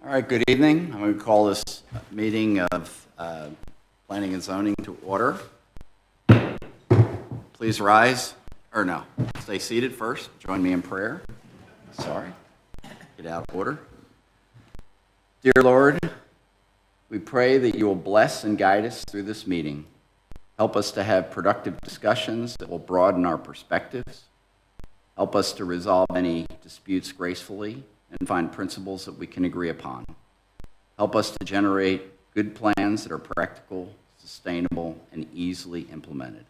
All right, good evening. I'm going to call this meeting of Planning and Zoning to order. Please rise, or no, stay seated first. Join me in prayer. Sorry, get out of order. Dear Lord, we pray that you will bless and guide us through this meeting. Help us to have productive discussions that will broaden our perspectives. Help us to resolve any disputes gracefully and find principles that we can agree upon. Help us to generate good plans that are practical, sustainable, and easily implemented.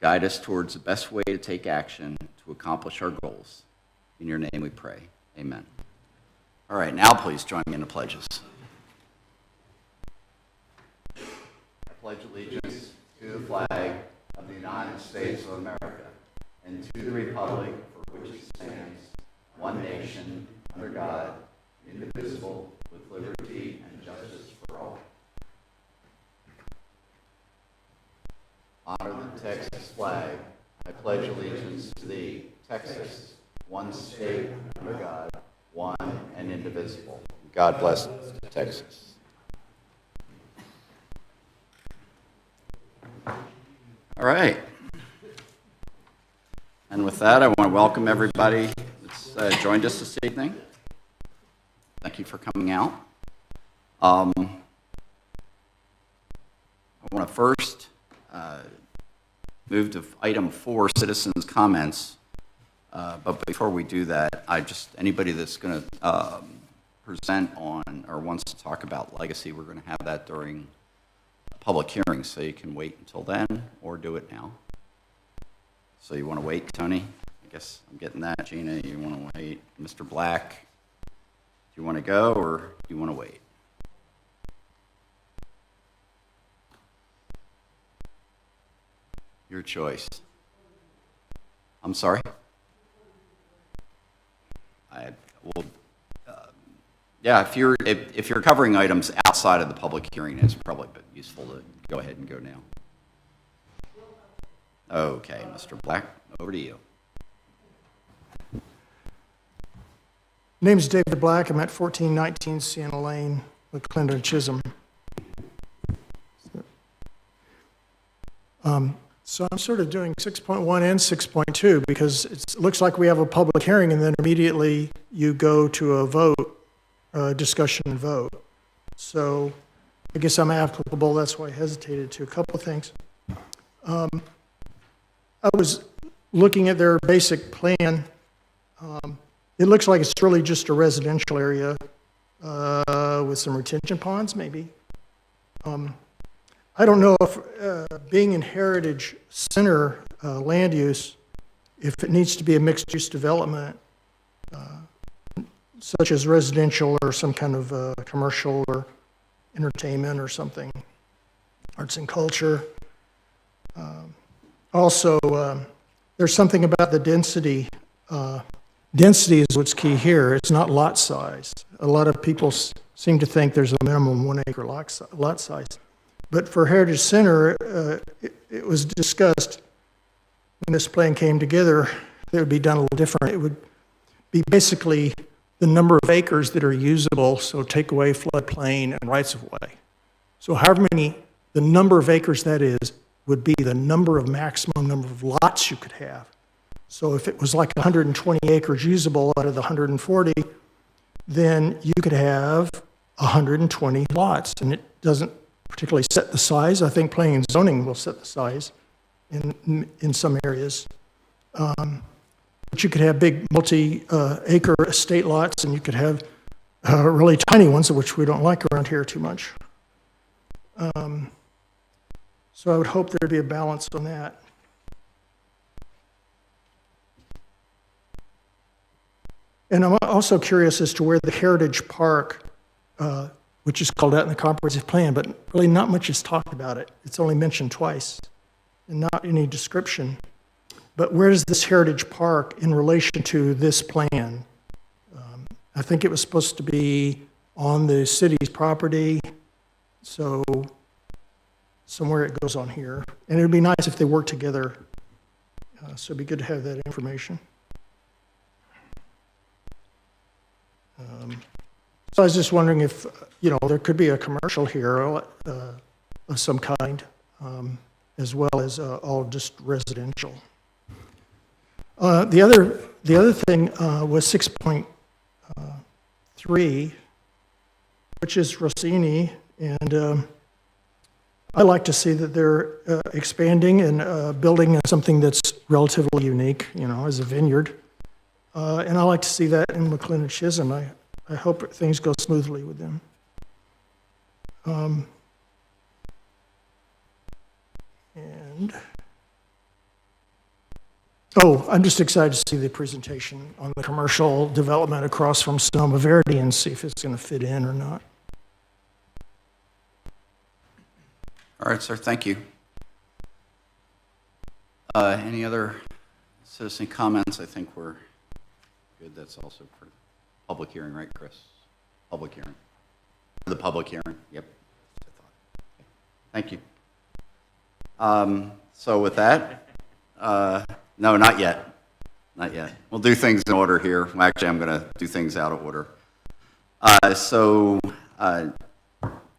Guide us towards the best way to take action to accomplish our goals. In your name we pray. Amen. All right, now please join me in the pledges. I pledge allegiance to the flag of the United States of America and to the republic for which it stands, one nation, under God, indivisible, with liberty and justice for all. Honor the Texas flag. I pledge allegiance to thee, Texas, one state, under God, one and indivisible. God bless Texas. All right. And with that, I want to welcome everybody that's joined us this evening. Thank you for coming out. I want to first move to item 4, citizens' comments. But before we do that, anybody that's going to present on or wants to talk about legacy, we're going to have that during public hearings, so you can wait until then or do it now. So you want to wait, Tony? I guess I'm getting that. Gina, you want to wait? Mr. Black, do you want to go or do you want to wait? Your choice. I'm sorry? Yeah, if you're covering items outside of the public hearing, it's probably useful to go ahead and go now. Okay, Mr. Black, over to you. Name's David Black. I'm at 1419 Sienna Lane, McLendon-Chisholm. So I'm sort of doing 6.1 and 6.2 because it looks like we have a public hearing and then immediately you go to a vote, discussion and vote. So I guess I'm applicable. That's why I hesitated to a couple of things. I was looking at their basic plan. It looks like it's really just a residential area with some retention ponds, maybe. I don't know if being in Heritage Center land use, if it needs to be a mixed-use development, such as residential or some kind of commercial or entertainment or something, arts and culture. Also, there's something about the density. Density is what's key here. It's not lot size. A lot of people seem to think there's a minimum 1 acre lot size. But for Heritage Center, it was discussed when this plan came together, it would be done a little different. It would be basically the number of acres that are usable, so take away floodplain and rights of way. So however many, the number of acres that is, would be the maximum number of lots you could have. So if it was like 120 acres usable out of the 140, then you could have 120 lots, and it doesn't particularly set the size. I think planning and zoning will set the size in some areas. But you could have big multi-acre estate lots, and you could have really tiny ones, which we don't like around here too much. So I would hope there'd be a balance on that. And I'm also curious as to where the Heritage Park, which is called out in the comprehensive plan, but really not much is talked about it. It's only mentioned twice and not any description. But where is this Heritage Park in relation to this plan? I think it was supposed to be on the city's property, so somewhere it goes on here. And it would be nice if they worked together, so it'd be good to have that information. So I was just wondering if, there could be a commercial here of some kind, as well as all just residential. The other thing was 6.3, which is Rossini, and I like to see that they're expanding and building something that's relatively unique, as a vineyard. And I like to see that in McLendon-Chisholm. I hope things go smoothly with them. I'm just excited to see the presentation on the commercial development across from Sonoma Verde and see if it's going to fit in or not. All right, sir, thank you. Any other citizen comments? I think we're good. That's also for public hearing, right, Chris? Public hearing. The public hearing, yep. Thank you. So with that, no, not yet. Not yet. We'll do things in order here. Well, actually, I'm going to do things out of order.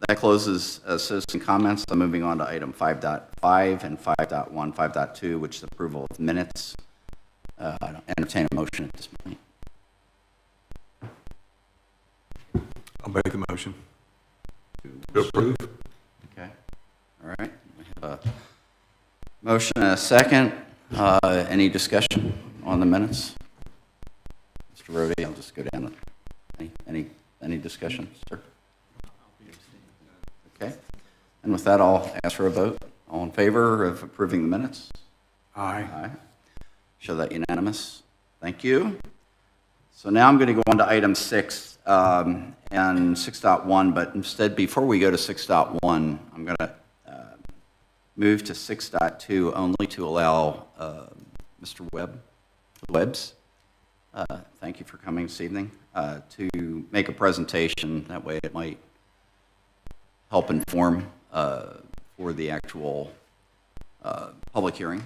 That closes citizen comments. I'm moving on to item 5.5 and 5.1, 5.2, which is approval of minutes. I don't entertain a motion at this point. I'll make a motion. To approve. Okay. All right. We have a motion and a second. Any discussion on the minutes? Mr. Rode, I'll just go down. Any discussion, sir? Okay. And with that, I'll ask for a vote. All in favor of approving the minutes? Aye. Aye. Show that unanimous. Thank you. So now I'm going to go on to item 6 and 6.1, but instead, before we go to 6.1, I'm going to move to 6.2 only to allow Mr. Webbs, thank you for coming this evening, to make a presentation. That way it might help inform for the actual public hearing.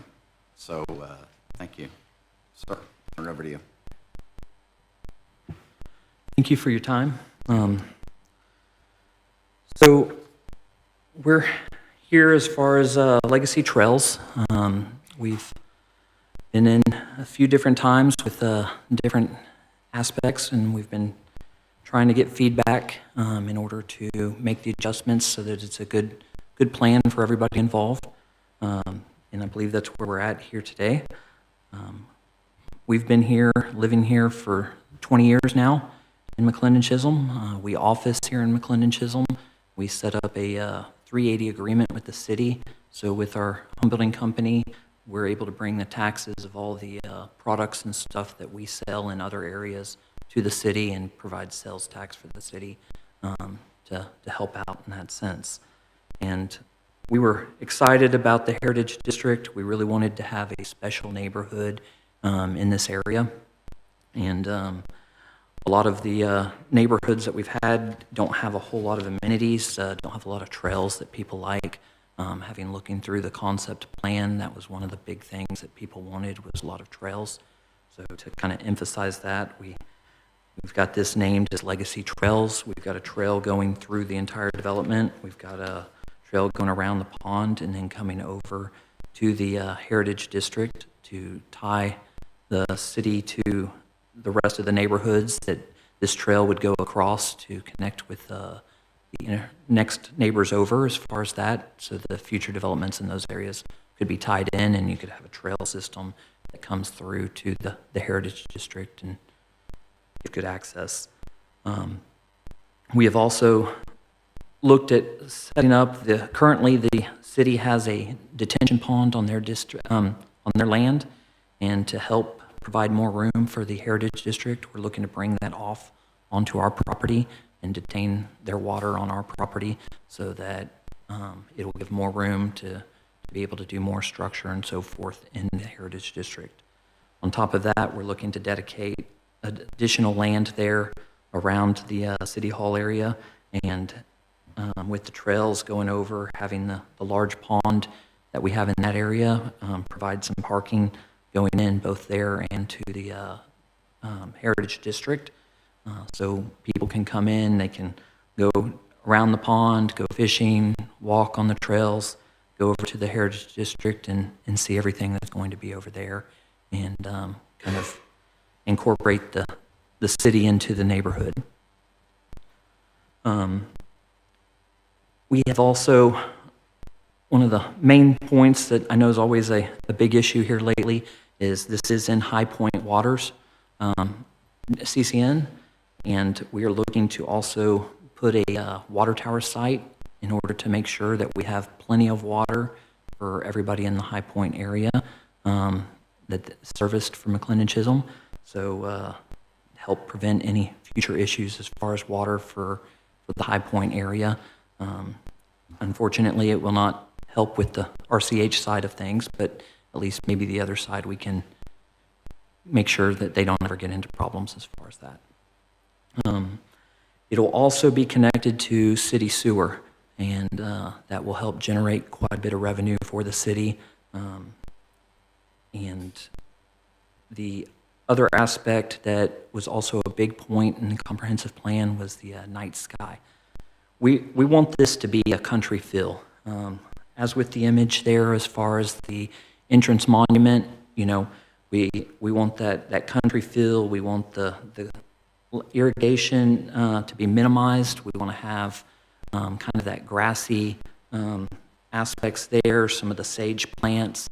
So thank you. Sir, turn it over to you. Thank you for your time. So we're here as far as Legacy Trails. We've been in a few different times with different aspects, and we've been trying to get feedback in order to make the adjustments so that it's a good plan for everybody involved. And I believe that's where we're at here today. We've been here, living here for 20 years now in McLendon-Chisholm. We office here in McLendon-Chisholm. We set up a 380 agreement with the city. So with our home building company, we're able to bring the taxes of all the products and stuff that we sell in other areas to the city and provide sales tax for the city to help out in that sense. And we were excited about the Heritage District. We really wanted to have a special neighborhood in this area. And a lot of the neighborhoods that we've had don't have a whole lot of amenities, don't have a lot of trails that people like. Looking through the concept plan, that was one of the big things that people wanted, was a lot of trails. So to kind of emphasize that, we've got this named as Legacy Trails. We've got a trail going through the entire development. We've got a trail going around the pond and then coming over to the Heritage District to tie the city to the rest of the neighborhoods that this trail would go across to connect with the next neighbors over as far as that, so the future developments in those areas could be tied in and you could have a trail system that comes through to the Heritage District and get good access. We have also looked at setting up currently the city has a detention pond on their district, on their land, and to help provide more room for the Heritage District, we're looking to bring that off onto our property and detain their water on our property so that it will give more room to be able to do more structure and so forth in the Heritage District. On top of that, we're looking to dedicate additional land there around the City Hall area, and with the trails going over, having the large pond that we have in that area, provide some parking going in both there and to the Heritage District. So people can come in, they can go around the pond, go fishing, walk on the trails, go over to the Heritage District and see everything that's going to be over there, and kind of incorporate the city into the neighborhood. We have also, one of the main points that I know is always a big issue here lately is this is in High Point Waters, CCN, and we are looking to also put a water tower site in order to make sure that we have plenty of water for everybody in the High Point area that serviced for McLendon-Chisholm. So help prevent any future issues as far as water for the High Point area. Unfortunately, it will not help with the RCH side of things, but at least maybe the other side we can make sure that they don't ever get into problems as far as that. It'll also be connected to city sewer, and that will help generate quite a bit of revenue for the city. And the other aspect that was also a big point in the comprehensive plan was the night sky. We want this to be a country feel. As with the image there, as far as the entrance monument, you know, we want that country feel. We want the irrigation to be minimized. We want to have kind of that grassy aspects there, some of the sage plants,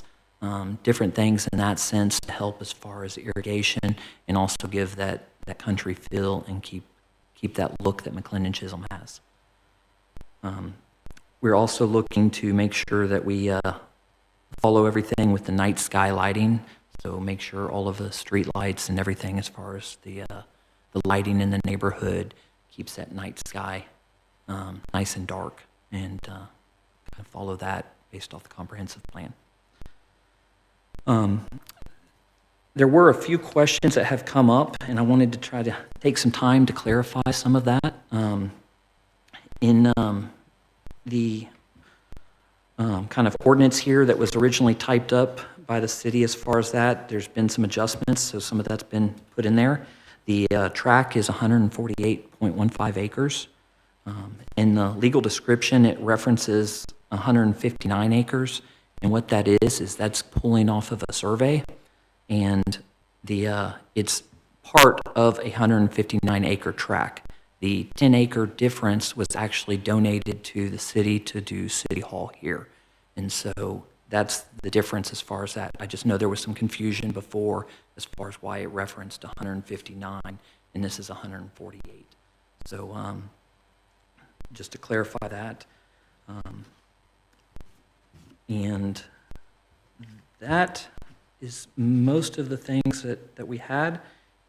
different things in that sense to help as far as irrigation, and also give that country feel and keep that look that McLendon-Chisholm has. We're also looking to make sure that we follow everything with the night sky lighting, so make sure all of the street lights and everything as far as the lighting in the neighborhood keeps that night sky nice and dark, and kind of follow that based off the comprehensive plan. There were a few questions that have come up, and I wanted to try to take some time to clarify some of that. In the kind of ordinance here that was originally typed up by the city as far as that, there's been some adjustments, so some of that's been put in there. The tract is 148.15 acres. In the legal description, it references 159 acres, and what that is that's pulling off of a survey, and it's part of a 159-acre tract. The 10-acre difference was actually donated to the city to do City Hall here, and so that's the difference as far as that. I just know there was some confusion before as far as why it referenced 159, and this is 148. So just to clarify that. And that is most of the things that we had.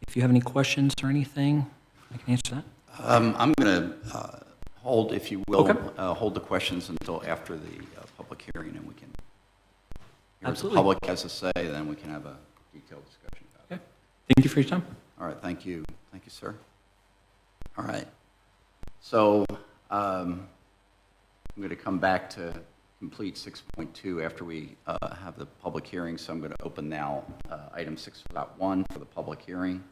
If you have any questions or anything, I can answer that. I'm going to hold, if you will, Okay. hold the questions until after the public hearing, and we can hear what the Absolutely. public has to say, then we can have a detailed discussion about it. Okay. Thank you for your time. All right, thank you. Thank you, sir. All right. So I'm going to come back to complete 6.2 after we have the public hearing. So I'm going to open now item 6.1 for the public hearing.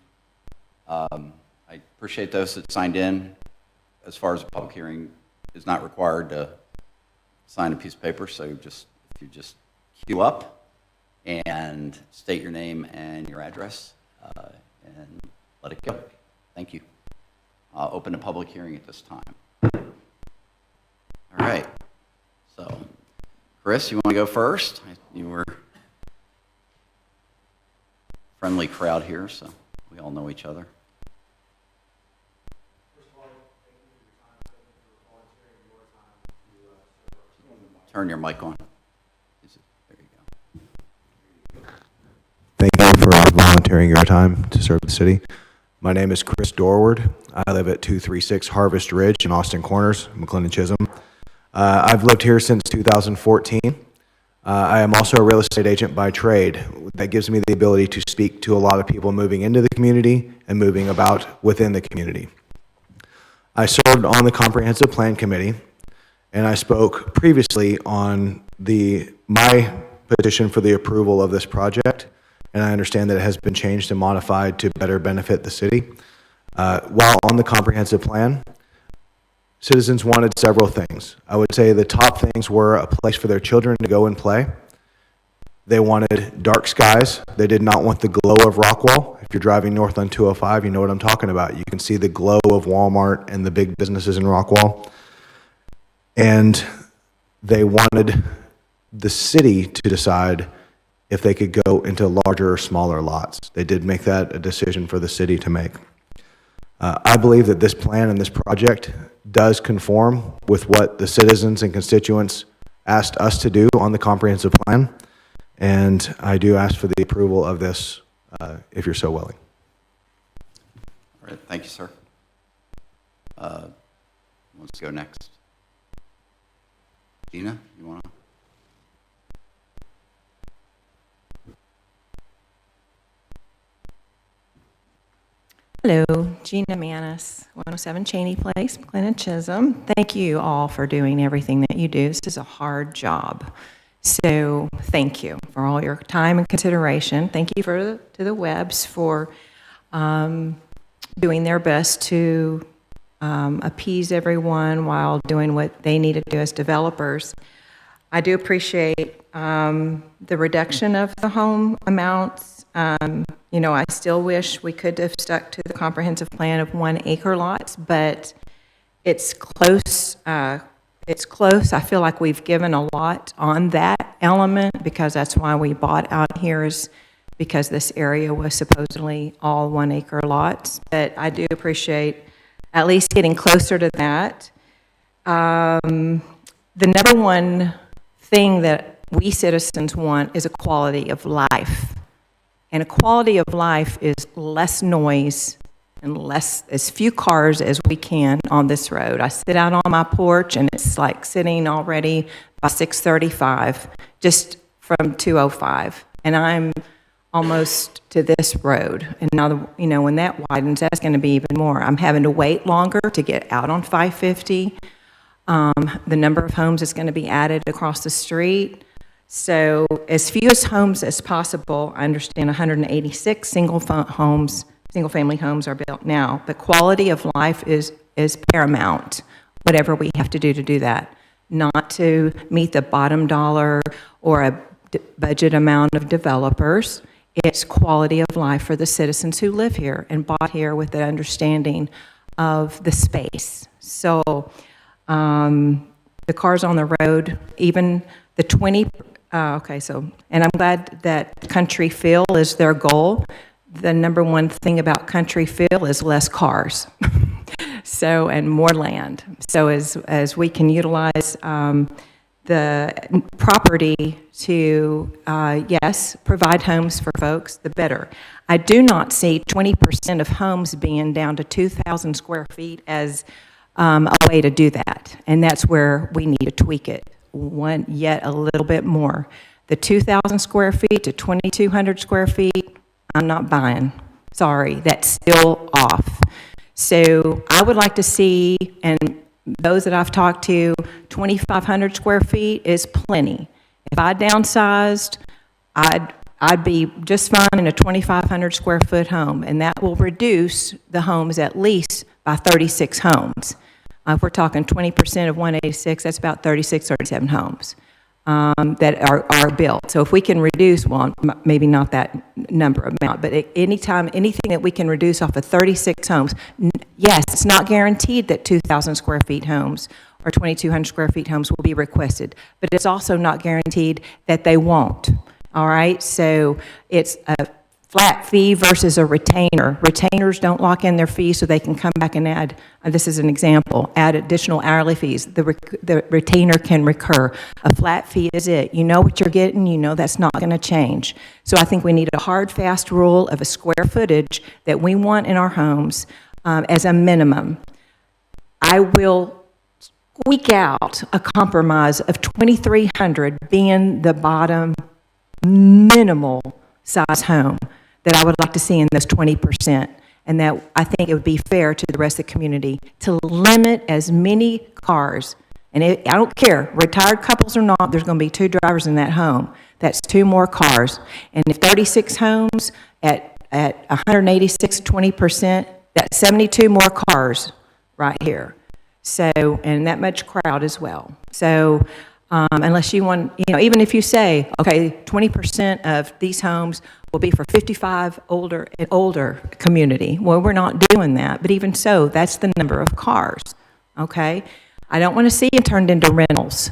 I appreciate those that signed in. As far as the public hearing is not required to sign a piece of paper, so if you just queue up and state your name and your address and let it go. Thank you. I'll open the public hearing at this time. All right. So, Chris, you want to go first? You were a friendly crowd here, so we all know each other. Turn your mic on. There you go. Thank you for volunteering your time to serve the city. My name is Chris Dorward. I live at 236 Harvest Ridge in Austin Corners, McLendon-Chisholm. I've lived here since 2014. I am also a real estate agent by trade. That gives me the ability to speak to a lot of people moving into the community and moving about within the community. I served on the Comprehensive Plan Committee, and I spoke previously on my petition for the approval of this project, and I understand that it has been changed and modified to better benefit the city. While on the comprehensive plan, citizens wanted several things. I would say the top things were a place for their children to go and play. They wanted dark skies. They did not want the glow of Rockwall. If you're driving north on 205, you know what I'm talking about. You can see the glow of Walmart and the big businesses in Rockwall. And they wanted the city to decide if they could go into larger or smaller lots. They did make that a decision for the city to make. I believe that this plan and this project does conform with what the citizens and constituents asked us to do on the comprehensive plan. And I do ask for the approval of this, if you're so willing. All right, thank you, sir. Let's go next. Gina, you want to? Hello, Gina Manis, 107 Cheney Place, McLendon-Chisholm. Thank you all for doing everything that you do. This is a hard job. So thank you for all your time and consideration. Thank you to the Webbs for doing their best to appease everyone while doing what they need to do as developers. I do appreciate the reduction of the home amounts. You know, I still wish we could have stuck to the comprehensive plan of 1 acre lots, but it's close. It's close. I feel like we've given a lot on that element because that's why we bought out here, is because this area was supposedly all 1 acre lots. But I do appreciate at least getting closer to that. The number one thing that we citizens want is a quality of life. And a quality of life is less noise and as few cars as we can on this road. I sit out on my porch and it's like sitting already by 6:35, just from 205. And I'm almost to this road. And now, you know, when that widens, that's going to be even more. I'm having to wait longer to get out on 550. The number of homes is going to be added across the street. So as few as homes as possible. I understand 186 single-family homes are built now. But quality of life is paramount, whatever we have to do that. Not to meet the bottom dollar or a budget amount of developers. It's quality of life for the citizens who live here and bought here with the understanding of the space. So the cars on the road, even the 20, and I'm glad that country feel is their goal. The number one thing about country feel is less cars, so, and more land. So as we can utilize the property to, yes, provide homes for folks, the better. I do not see 20% of homes being down to 2,000 square feet as a way to do that, and that's where we need to tweak it yet a little bit more. The 2,000 square feet to 2,200 square feet, I'm not buying. Sorry, that's still off. So I would like to see, and those that I've talked to, 2,500 square feet is plenty. If I downsized, I'd be just fine in a 2,500 square foot home, and that will reduce the homes at least by 36 homes. If we're talking 20% of 186, that's about 36, 37 homes that are built. So if we can reduce, well, maybe not that number amount, but anything that we can reduce off of 36 homes, yes, it's not guaranteed that 2,000 square feet homes or 2,200 square feet homes will be requested, but it's also not guaranteed that they won't. All right, so it's a flat fee versus a retainer. Retainers don't lock in their fees so they can come back and add, this is an example, add additional hourly fees. The retainer can recur. A flat fee is it. You know what you're getting, you know that's not going to change. So I think we need a hard, fast rule of a square footage that we want in our homes as a minimum. I will squeak out a compromise of 2,300 being the bottom minimal size home that I would like to see in those 20%, and that I think it would be fair to the rest of the community to limit as many cars, and I don't care, retired couples or not, there's going to be 2 drivers in that home. That's 2 more cars. And if 36 homes at 186, 20%, That's 72 more cars right here. So, and that much crowd as well. So, unless you want, even if you say, okay, 20% of these homes will be for 55 older and older community. Well, we're not doing that, but even so, that's the number of cars, okay? I don't want to see it turned into rentals.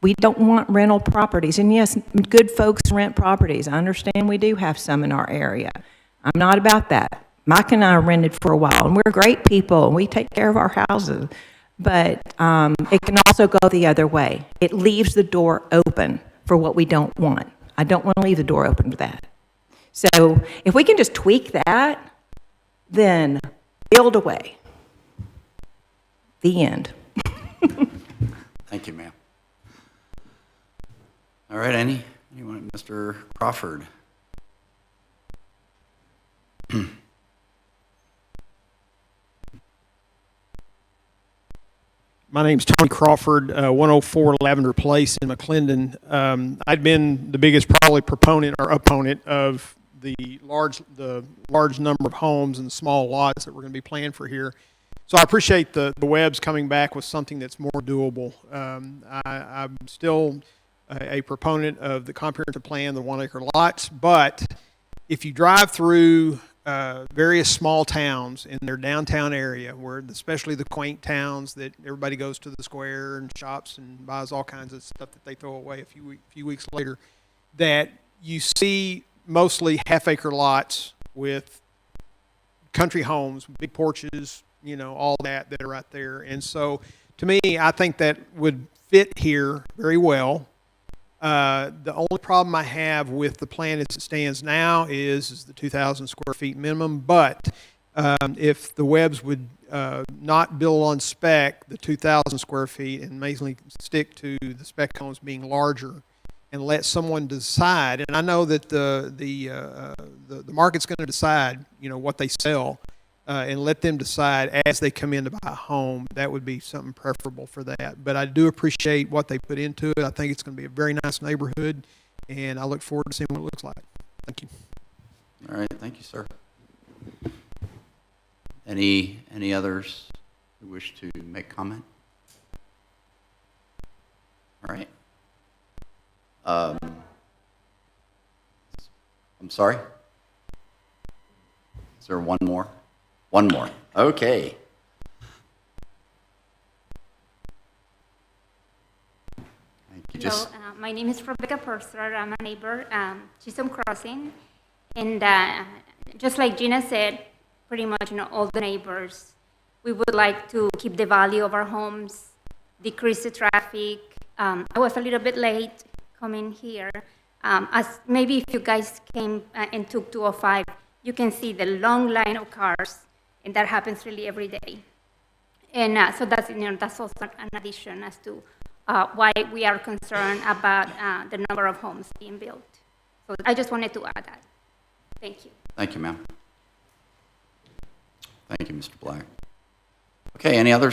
We don't want rental properties. And yes, good folks rent properties. I understand we do have some in our area. I'm not about that. Mike and I rented for a while, and we're great people, and we take care of our houses. But it can also go the other way. It leaves the door open for what we don't want. I don't want to leave the door open for that. So if we can just tweak that, then build away. The end. Thank you, ma'am. All right, anyone? Mr. Crawford? My name's Tony Crawford, 104 Lavender Place in McLendon. I'd been the biggest probably proponent or opponent of the large number of homes and the small lots that we're going to be planned for here. So I appreciate the Webbs coming back with something that's more doable. I'm still a proponent of the comprehensive plan, the 1 acre lots, but if you drive through various small towns in their downtown area, where especially the quaint towns that everybody goes to the square and shops and buys all kinds of stuff that they throw away a few weeks later, that you see mostly half-acre lots with country homes, big porches, all that are right there. And so, to me, I think that would fit here very well. The only problem I have with the plan as it stands now is the 2,000 square feet minimum, but if the Webbs would not build on spec the 2,000 square feet and mainly stick to the spec homes being larger and let someone decide, and I know that the market's going to decide, what they sell, and let them decide as they come in to buy a home. That would be something preferable for that. But I do appreciate what they put into it. I think it's going to be a very nice neighborhood, and I look forward to seeing what it looks like. Thank you. All right, thank you, sir. Any others who wish to make comment? All right. I'm sorry? Is there one more? One more. Okay. Thank you. Hello, my name is Rebecca Purser. I'm a neighbor, Chisholm Crossing. And just like Gina said, pretty much, all the neighbors, we would like to keep the value of our homes, decrease the traffic. I was a little bit late coming here. As maybe if you guys came and took 205, you can see the long line of cars, and that happens really every day. And so that's also an addition as to why we are concerned about the number of homes being built. So I just wanted to add that. Thank you. Thank you, ma'am. Thank you, Mr. Black. Okay, any other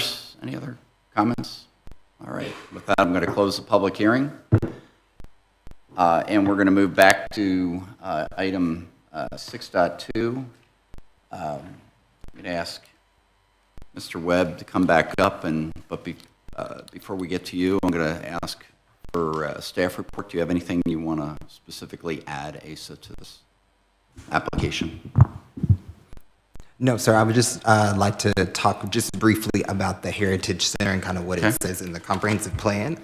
comments? All right, with that, I'm going to close the public hearing. And we're going to move back to item 6.2. I'm going to ask Mr. Webb to come back up, but before we get to you, I'm going to ask for a staff report. Do you have anything you want to specifically add, Asa, to this application? No, sir. I would just like to talk just briefly about the Heritage Center and kind of what it says in the comprehensive plan.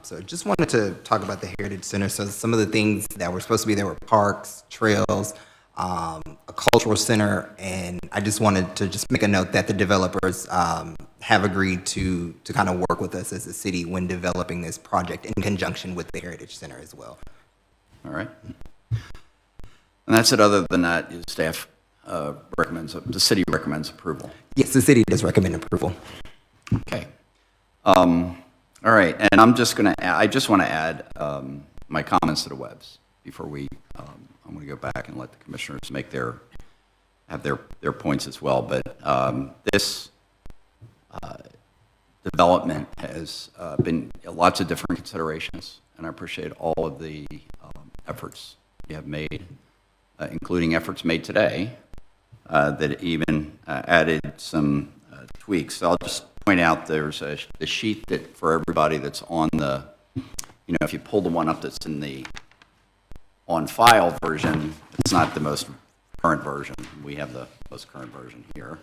So just wanted to talk about the Heritage Center. So some of the things that were supposed to be there were parks, trails, a cultural center, and I just wanted to just make a note that the developers have agreed to kind of work with us as a city when developing this project in conjunction with the Heritage Center as well. All right. And that's it. Other than that, is staff the city recommends approval. Yes, the city does recommend approval. Okay. All right, and I just want to add my comments to the Webbs before I'm going to go back and let the commissioners have their points as well. But this development has been lots of different considerations, and I appreciate all of the efforts you have made, including efforts made today that even added some tweaks. So I'll just point out there's a sheet that for everybody that's on the, if you pull the one up that's in the on file version, it's not the most current version. We have the most current version here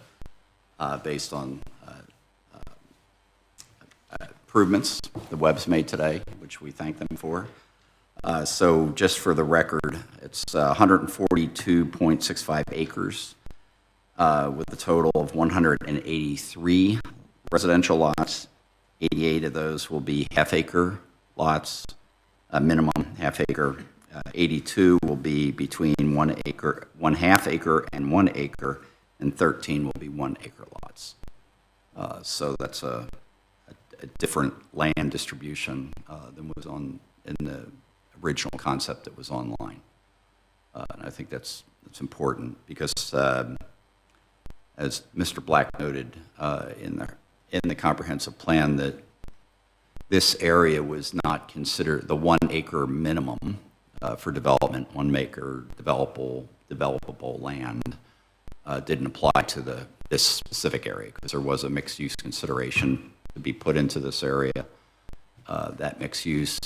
based on improvements the web's made today, which we thank them for. So just for the record, it's 142.65 acres with a total of 183 residential lots. 88 of those will be half-acre lots, minimum half-acre. 82 will be between 1 acre, 1/2 acre and 1 acre, and 13 will be 1 acre lots. So that's a different land distribution than was in the original concept that was online. And I think that's important because, as Mr. Black noted in the comprehensive plan, that this area was not considered the 1 acre minimum for development. 1 acre developable land didn't apply to this specific area because there was a mixed use consideration to be put into this area. That mixed use,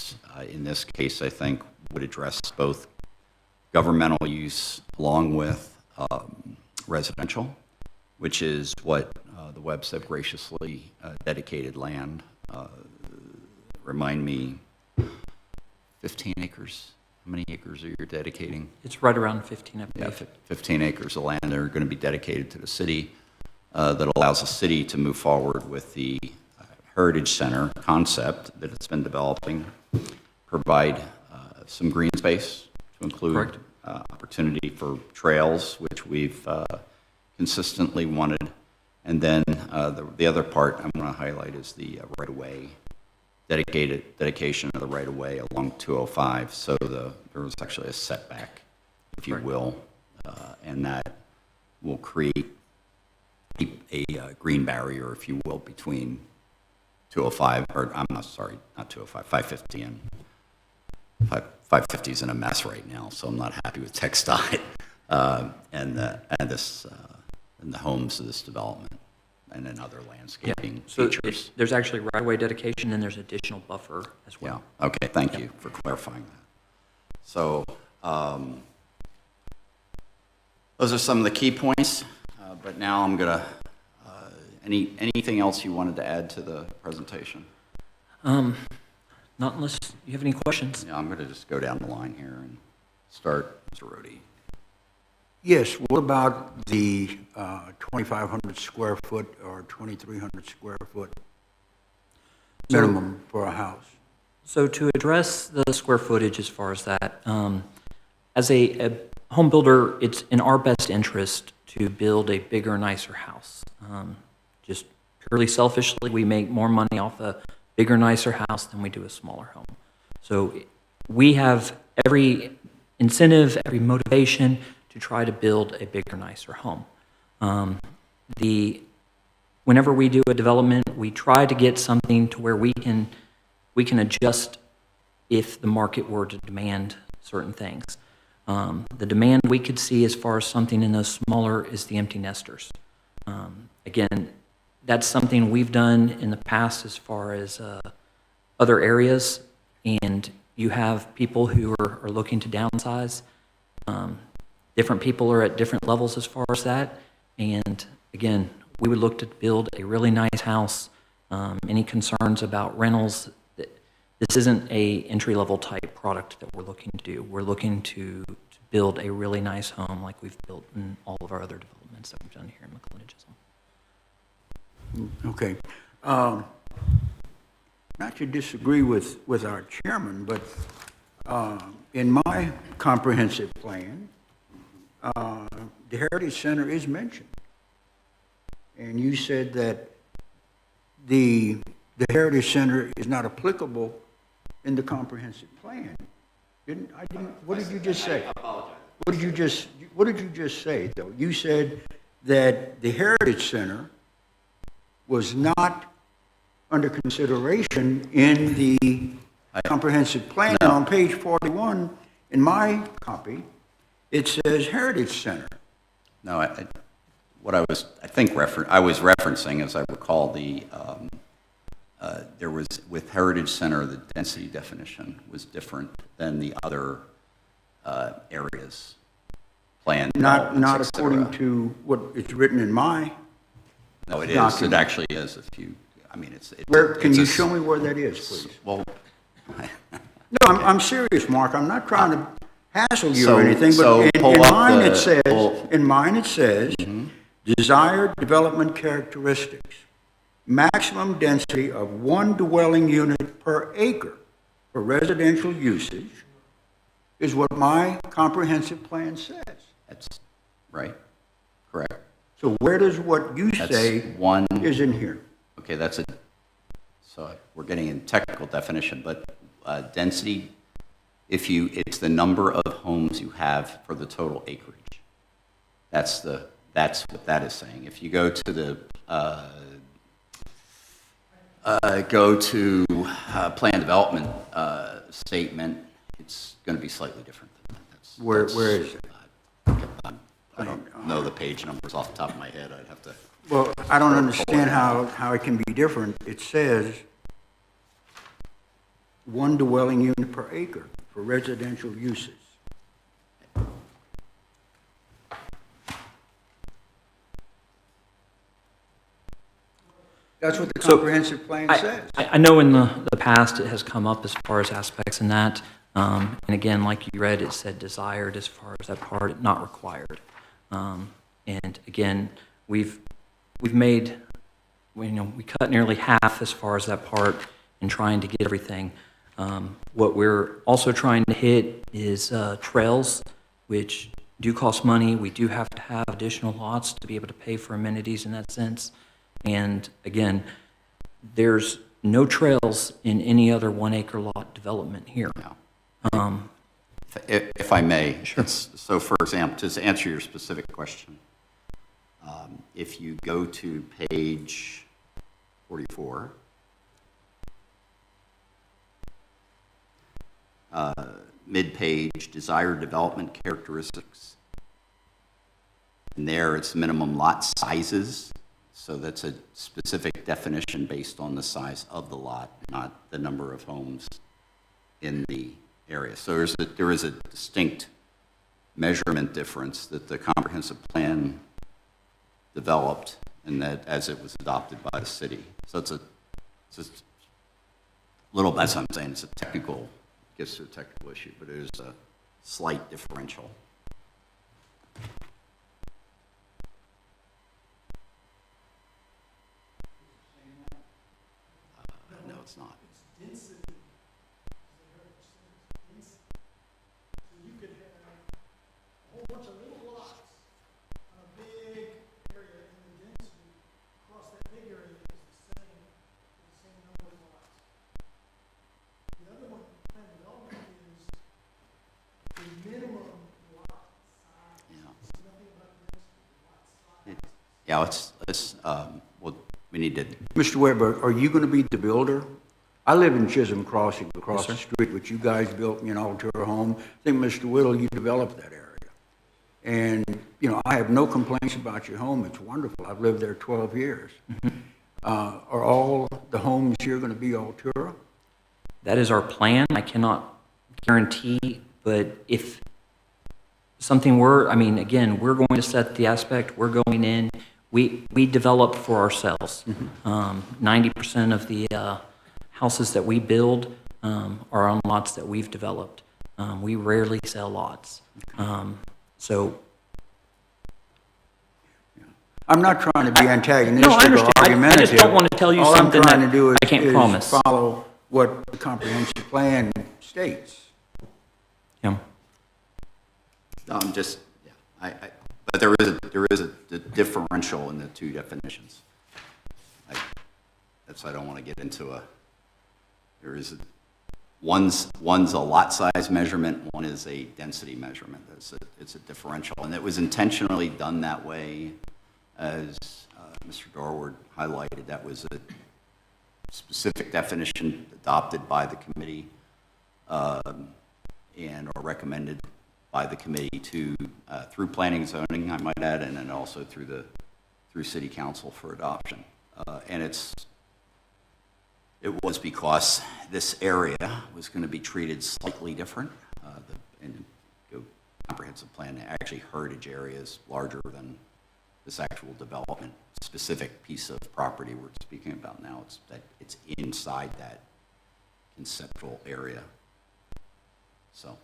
in this case, I think, would address both governmental use along with residential, which is what the Webbs have graciously dedicated land. Remind me, 15 acres? How many acres are you dedicating? It's right around 15, I Yeah, believe. 15 acres of land that are going to be dedicated to the city that allows the city to move forward with the Heritage Center concept that it's been developing, provide some green space to include Correct. Opportunity for trails, which we've consistently wanted. And then the other part I'm going to highlight is the right-of-way, dedication of the right-of-way along 205. So there was actually a setback, if you will, and that will create a green barrier, if you will, between 205, or I'm not sorry, not 205, 550 and 550 is in a mess right now, so I'm not happy with TxDOT and the homes of this development, and then other landscaping So features. there's actually right-of-way dedication, and there's additional buffer as Yeah. well. Okay. Thank you for clarifying that. So those are some of the key points. But now I'm gonna. Anything else you wanted to add to the presentation? Not unless you have any questions. Yeah, I'm going to just go down the line here and start, Mr. Rhodey. Yes, what about the 2,500 square foot or 2,300 square foot minimum for a house? So to address the square footage as far as that, as a home builder, it's in our best interest to build a bigger, nicer house. Just purely selfishly, we make more money off a bigger, nicer house than we do a smaller home. So we have every incentive, every motivation to try to build a bigger, nicer home. Whenever we do a development, we try to get something to where we can adjust if the market were to demand certain things. The demand we could see as far as something in those smaller is the empty nesters. Again, that's something we've done in the past as far as other areas, and you have people who are looking to downsize. Different people are at different levels as far as that, and again, we would look to build a really nice house. Any concerns about rentals, this isn't a entry-level type product that we're looking to do. We're looking to build a really nice home like we've built in all of our other developments that we've done here in McLendon-Chisholm. Okay. Not to disagree with our chairman, but in my comprehensive plan, the Heritage Center is mentioned. And you said that the Heritage Center is not applicable in the comprehensive plan. What did you just say? I apologize. What did you just say, though? You said that the Heritage Center was not under consideration in the comprehensive plan. No. On page 41, in my copy, it says Heritage Center. No, what I was, I think, I was referencing, as I recall, there was, with Heritage Center, the density definition was different than the other areas, planned Not developments, et according cetera. to what is written in my, No, it is. It document. actually is. If you, I mean, it's. where, can it's you a- show me where that is, please? Well, No, I'm serious, Mark. I'm not trying to hassle you So- or anything, so but in pull up mine the- it says, pull- in mine it says, desired development characteristics, maximum density of 1 dwelling unit per acre for residential usage is what my comprehensive plan says. that's right. Correct. So where does what you That's say one. is in here? Okay, that's a. So we're getting in technical definition, but density, it's the number of homes you have for the total acreage. That's what that is saying. If you go to the, plan development, statement, it's gonna be slightly different than that. Where is it? I don't know the page numbers off the top of my head. I'd have to. Well, I don't understand how it can be different. It says 1 dwelling unit per acre for residential uses. That's what the So, comprehensive plan says. I know in the past it has come up as far as aspects in that. And again, like you read, it said desired as far as that part, not required. And again, we've made, we cut nearly half as far as that part in trying to get everything. What we're also trying to hit is trails, which do cost money. We do have to have additional lots to be able to pay for amenities in that sense. And again, there's no trails in any other 1-acre lot development here. No. If I may. Sure. So for example, to answer your specific question, if you go to page 44, mid-page, desired development characteristics, and there it's minimum lot sizes. So that's a specific definition based on the size of the lot, not the number of homes in the area. So there is a distinct measurement difference that the comprehensive plan developed and that as it was adopted by the city. So it's a little, that's what I'm saying, it's a technical, gets to a technical issue, but it is a slight differential. No, it's not. Yeah, well, we need to, Mr. Weber, are you going to be the builder? I live in Chisholm Crossing, across the street, which you guys built me an Altura home. I think, Mr. Whittle, you developed that area. And, I have no complaints about your home. It's wonderful. I've lived there 12 years. Are all the homes here going to be Altura? That is our plan. I cannot guarantee, but if something were, again, we're going to set the aspect, we're going in, we develop for ourselves. 90% of the houses that we build are on lots that we've developed. We rarely sell lots. So. I'm not trying to be antagonistic No, I understand. or I argumentative. just don't want to tell you All something I'm trying that to do I can't promise. is follow what the comprehensive plan states. Yeah. no, I'm just, yeah, but there is a differential in the two definitions. I don't want to get into one's a lot size measurement, one is a density measurement. It's a differential, and it was intentionally done that way, as Mr. Dorward highlighted. That was a specific definition adopted by the committee and or recommended by the committee to, through planning and zoning, I might add, and then also through city council for adoption. And it was because this area was going to be treated slightly different. In the comprehensive plan, actually heritage areas larger than this actual development specific piece of property we're speaking about now. It's inside that conceptual area. So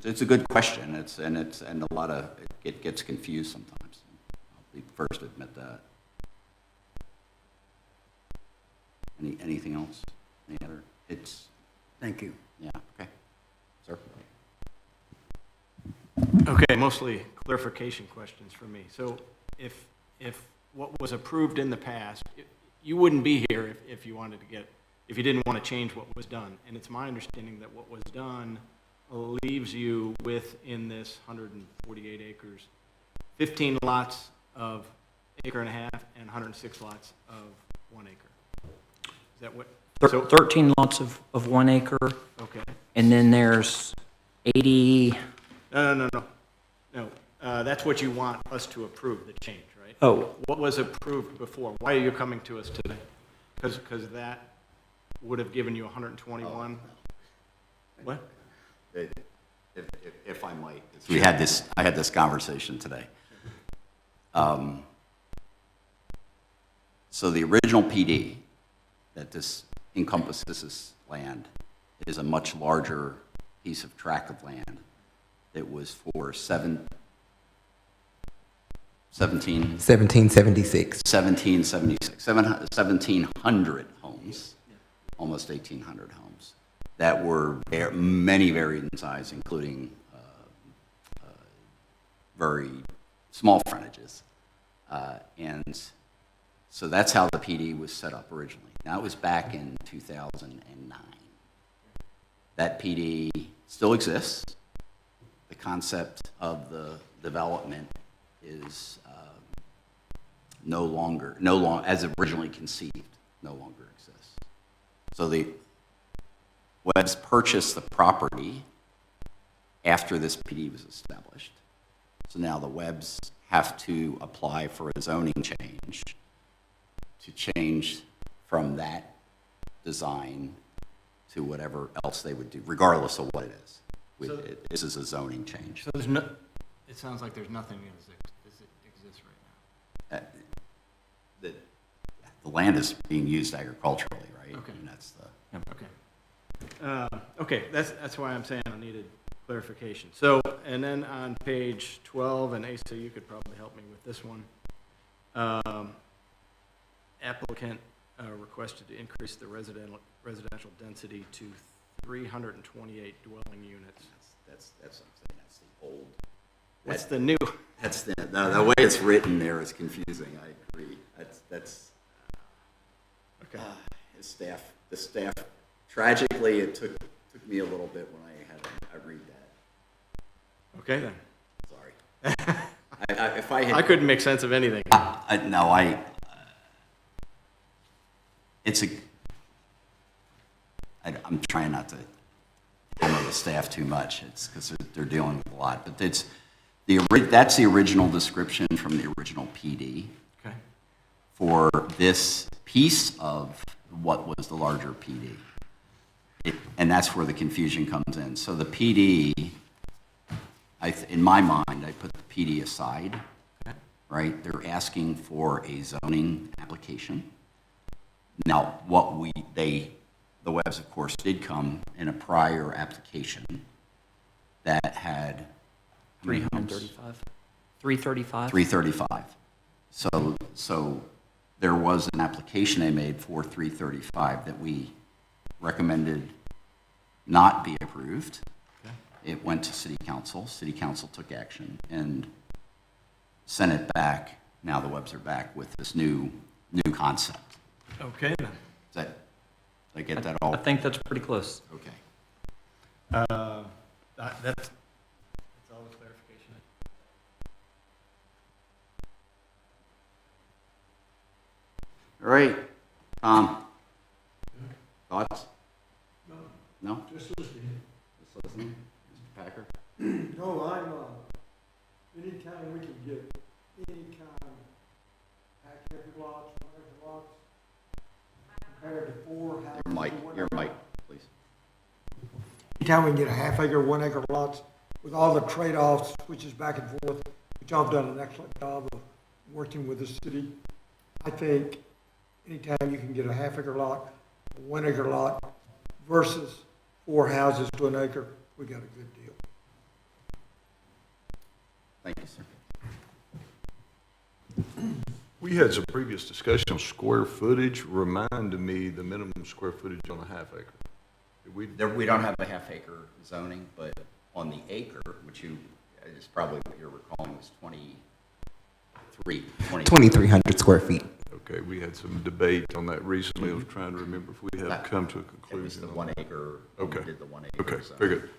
it's a good question. And a lot of it gets confused sometimes. I'll be first to admit that. Anything else? Any other? Thank you. Yeah. Okay. Sir. Okay, mostly clarification questions for me. So if what was approved in the past, you wouldn't be here if you didn't want to change what was done. And it's my understanding that what was done leaves you with, in this 148 acres, 15 lots of acre and a half and 106 lots of 1 acre. Is that what? So, 13 lots of 1 acre, okay. and then there's 80, No. That's what you want us to approve, the change, right? oh, What was approved before? Why are you coming to us today? Because that would have given you 121? What? If I might, I had this conversation today. So the original PD that this encompasses this land is a much larger piece of tract of land that was for 1776. 1,700 homes, almost 1,800 homes, that were many varied in size, including very small frontages. And so that's how the PD was set up originally. Now, it was back in 2009. That PD still exists. The concept of the development is no longer, as originally conceived, no longer exists. So the Webbs purchased the property after this PD was established. So now the Webbs have to apply for a zoning change to change from that design to whatever else they would do, regardless of what it is. This is a zoning change. So it sounds like there's nothing that exists right now. The land is being used agriculturally, right? Okay. And that's the. Okay, that's why I'm saying I needed clarification. So, and then on page 12, and Asa, you could probably help me with this one. Applicant requested to increase the residential density to 328 dwelling units. That's what I'm saying. That's the old. What's the new? That's the way it's written there is confusing. I agree. That's. Okay. The staff. Tragically, it took me a little bit when I read that. Okay then. Sorry. If I had. I couldn't make sense of anything. I'm trying not to hammer the staff too much. It's because they're dealing with a lot. But that's the original description from the original PD. Okay. For this piece of what was the larger PD. And that's where the confusion comes in. So the PD, in my mind, I put the PD aside, right? They're asking for a zoning application. Now, the Webbs, of course, did come in a prior application that had 335. 335? 335. So there was an application they made for 335 that we recommended not be approved. Okay. It went to City Council. City Council took action and sent it back. Now the Webbs are back with this new concept. Okay then. Did I get that all? I think that's pretty close. Okay. That's all the clarification. All right. Tom? Thoughts? No? Just listening. Mr. Packer? Your mic, please. Anytime we can get a half acre, 1 acre lots with all the trade-offs, switches back and forth, which y'all have done an excellent job of working with the city. I think anytime you can get a half acre lot, a 1 acre lot versus 4 houses to an acre, we got a good deal. Thank you, sir. We had some previous discussion on square footage. Remind me the minimum square footage on a half acre. Did we, We don't have a half acre zoning, but on the acre, which is probably what you're recalling, was 2,300 square feet. okay, we had some debate on that recently. I was trying to remember if we had come to a It was conclusion. the on 1 that. acre. when we Okay. did the 1 acre. Okay, zone. very good.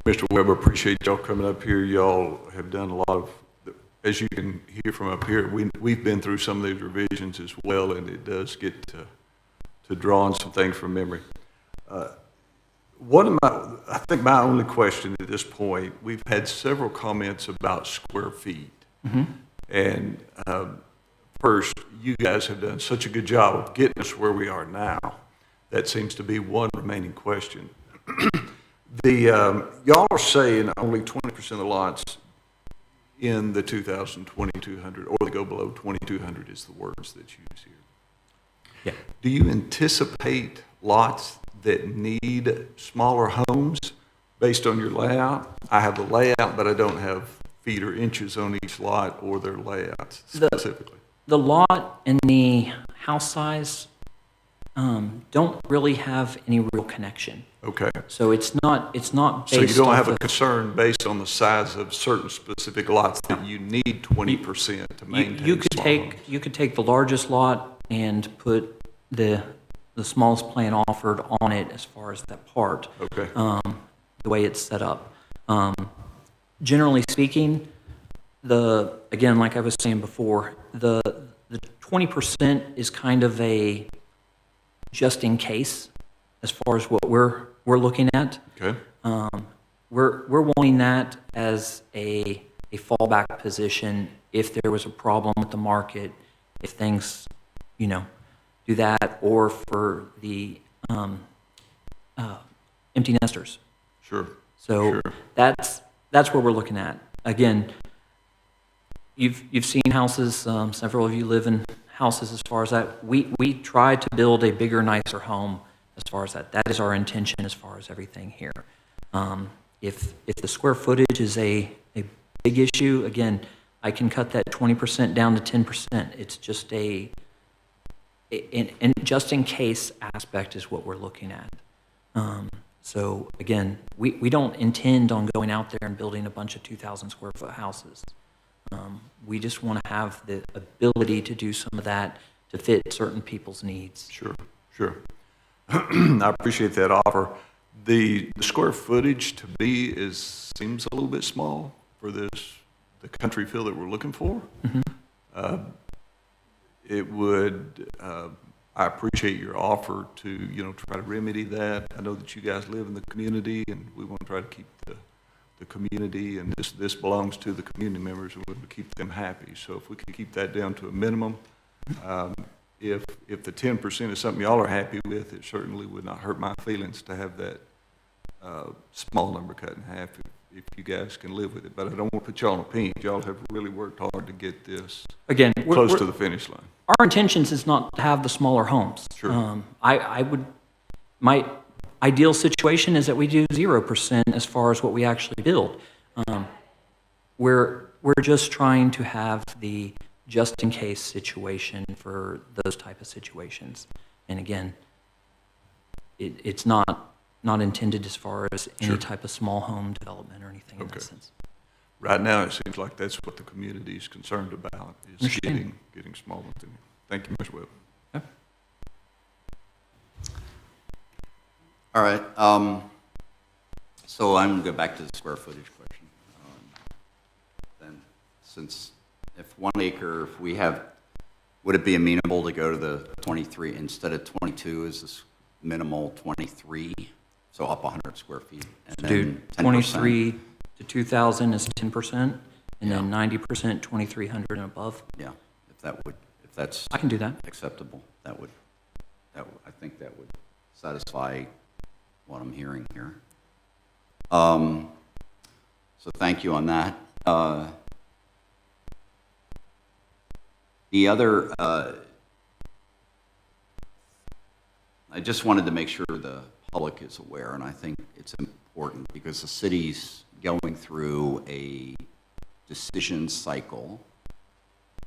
Mr. Weber, appreciate y'all coming up here. Y'all have done a lot of, as you can hear from up here, we've been through some of these revisions as well, and it does get to draw on some things from memory. I think my only question at this point, we've had several comments about square feet. And first, you guys have done such a good job of getting us where we are now. That seems to be one remaining question. Y'all are saying only 20% of the lots in the 2,200, or they go below 2,200 is the words that you use here. Yeah. Do you anticipate lots that need smaller homes based on your layout? I have the layout, but I don't have feet or inches on each lot or their layouts specifically. The lot and the house size don't really have any real connection. Okay. So it's not based So you don't off have a of- concern based on the size of certain specific lots that you need 20% to maintain You could small take, homes? you could take the largest lot and put the smallest plan offered on it as far as that part. Okay. The way it's set up. Generally speaking, again, like I was saying before, the 20% is kind of a just in case as far as what we're looking at. Okay. We're wanting that as a fallback position if there was a problem with the market, if things, do that, or for the empty nesters. Sure. So Sure. that's where we're looking at. Again, you've seen houses, several of you live in houses as far as that. We try to build a bigger, nicer home as far as that. That is our intention as far as everything here. If the square footage is a big issue, again, I can cut that 20% down to 10%. It's just an just in case aspect is what we're looking at. So again, we don't intend on going out there and building a bunch of 2,000 square foot houses. We just want to have the ability to do some of that to fit certain people's needs. Sure. Sure. I appreciate that offer. The square footage to me seems a little bit small for the country feel that we're looking for. It would, I appreciate your offer to, try to remedy that. I know that you guys live in the community, and we want to try to keep the community, and this belongs to the community members, and we want to keep them happy. So if we can keep that down to a minimum, if the 10% is something y'all are happy with, it certainly would not hurt my feelings to have that small number cut in half if you guys can live with it. But I don't want to put y'all on a pinch. Y'all have really worked hard to get this Again, close to the finish line. our intentions is not to have the smaller homes. Sure. My ideal situation is that we do 0% as far as what we actually build. We're just trying to have the just-in-case situation for those type of situations. And again, it's not intended as far as any Sure. type of small home development or anything in that Okay. sense. Right now, it seems like that's what the community is concerned about, is Understand. getting small ones in. Thank you, Mr. Webb. Okay. All right, so I'm going to go back to the square footage question. Then, since if 1 acre, if we have, would it be amenable to go to the 23, instead of 22, is this minimal 23? So up 100 square feet? And Do then 10%. 23 to 2,000 is 10%, and then 90%, 2,300 and above. Yeah, if that's I can do that. acceptable. I think that would satisfy what I'm hearing here. So thank you on that. The other, I just wanted to make sure the public is aware, and I think it's important because the city's going through a decision cycle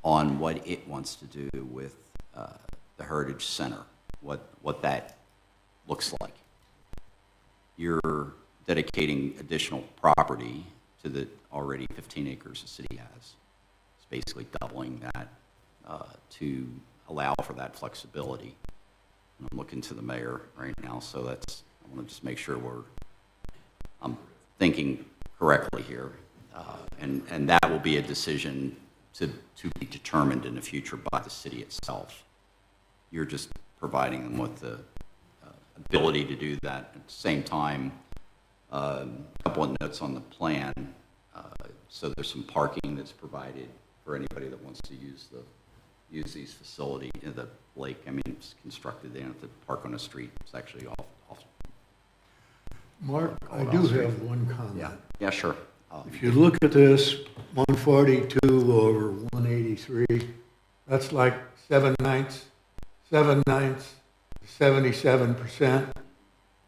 on what it wants to do with the Heritage Center, what that looks like. You're dedicating additional property to the already 15 acres the city has. It's basically doubling that to allow for that flexibility. And I'm looking to the mayor right now, so I want to just make sure I'm thinking correctly here. And that will be a decision to be determined in the future by the city itself. You're just providing them with the ability to do that. At the same time, a couple of notes on the plan. So there's some parking that's provided for anybody that wants to use these facilities. The lake, I mean, it's constructed. They don't have to park on the street. It's actually off. Mark, I do have one comment. Yeah, sure. If you look at this, 142 over 183, that's like 7/9, 77%.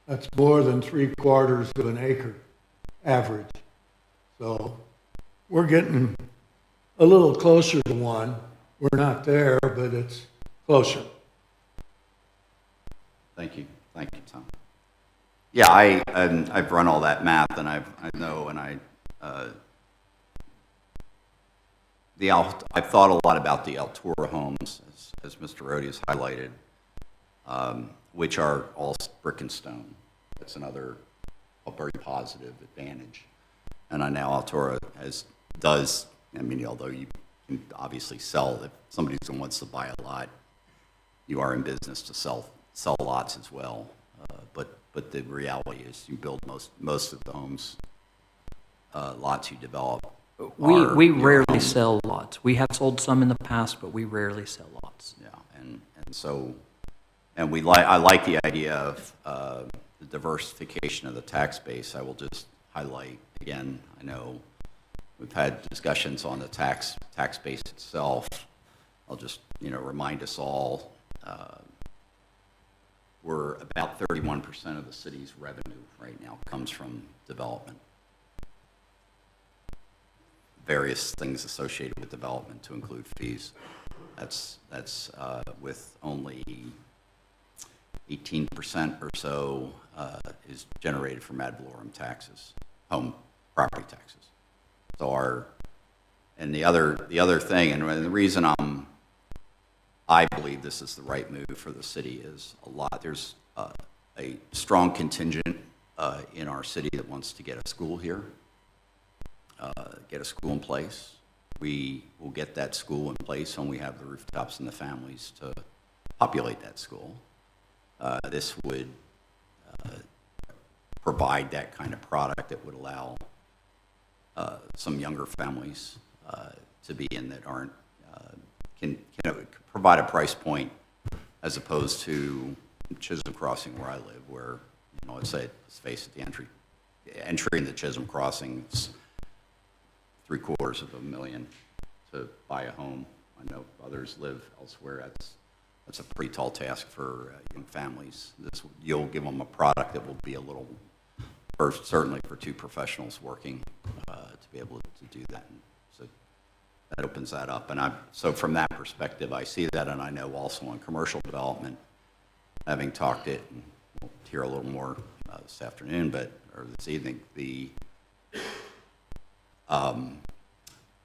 That's more than 3/4 of an acre average. So we're getting a little closer to one. We're not there, but it's closer. Thank you, Tom. Yeah, I've run all that math, and I know, and I've thought a lot about the Altura homes, as Mr. Rhodey has highlighted, which are all brick and stone. That's another very positive advantage. And I know Altura does. I mean, although you can obviously sell, if somebody wants to buy a lot, you are in business to sell lots as well. But the reality is, you build most of the homes, lots you develop. We rarely sell lots. We have sold some in the past, but we rarely sell lots. Yeah, and so, and I like the idea of the diversification of the tax base. I will just highlight again. I know we've had discussions on the tax base itself. I'll just remind us all. We're about 31% of the city's revenue right now comes from development. Various things associated with development, to include fees. That's with only 18% or so is generated from ad valorem taxes, home property taxes. So the other thing, and the reason I believe this is the right move for the city is there's a strong contingent in our city that wants to get a school here, get a school in place. We will get that school in place when we have the rooftops and the families to populate that school. This would provide that kind of product that would allow some younger families to be in that aren't can provide a price point as opposed to Chisholm Crossing where I live, where let's face it, the entry into Chisholm Crossing is $750,000 to buy a home. I know others live elsewhere. That's a pretty tall task for young families. You'll give them a product that will be a little, certainly for two professionals working, to be able to do that. And so that opens that up. And so from that perspective, I see that, and I know also on commercial development, having talked it, and we'll hear a little more this afternoon, or this evening, the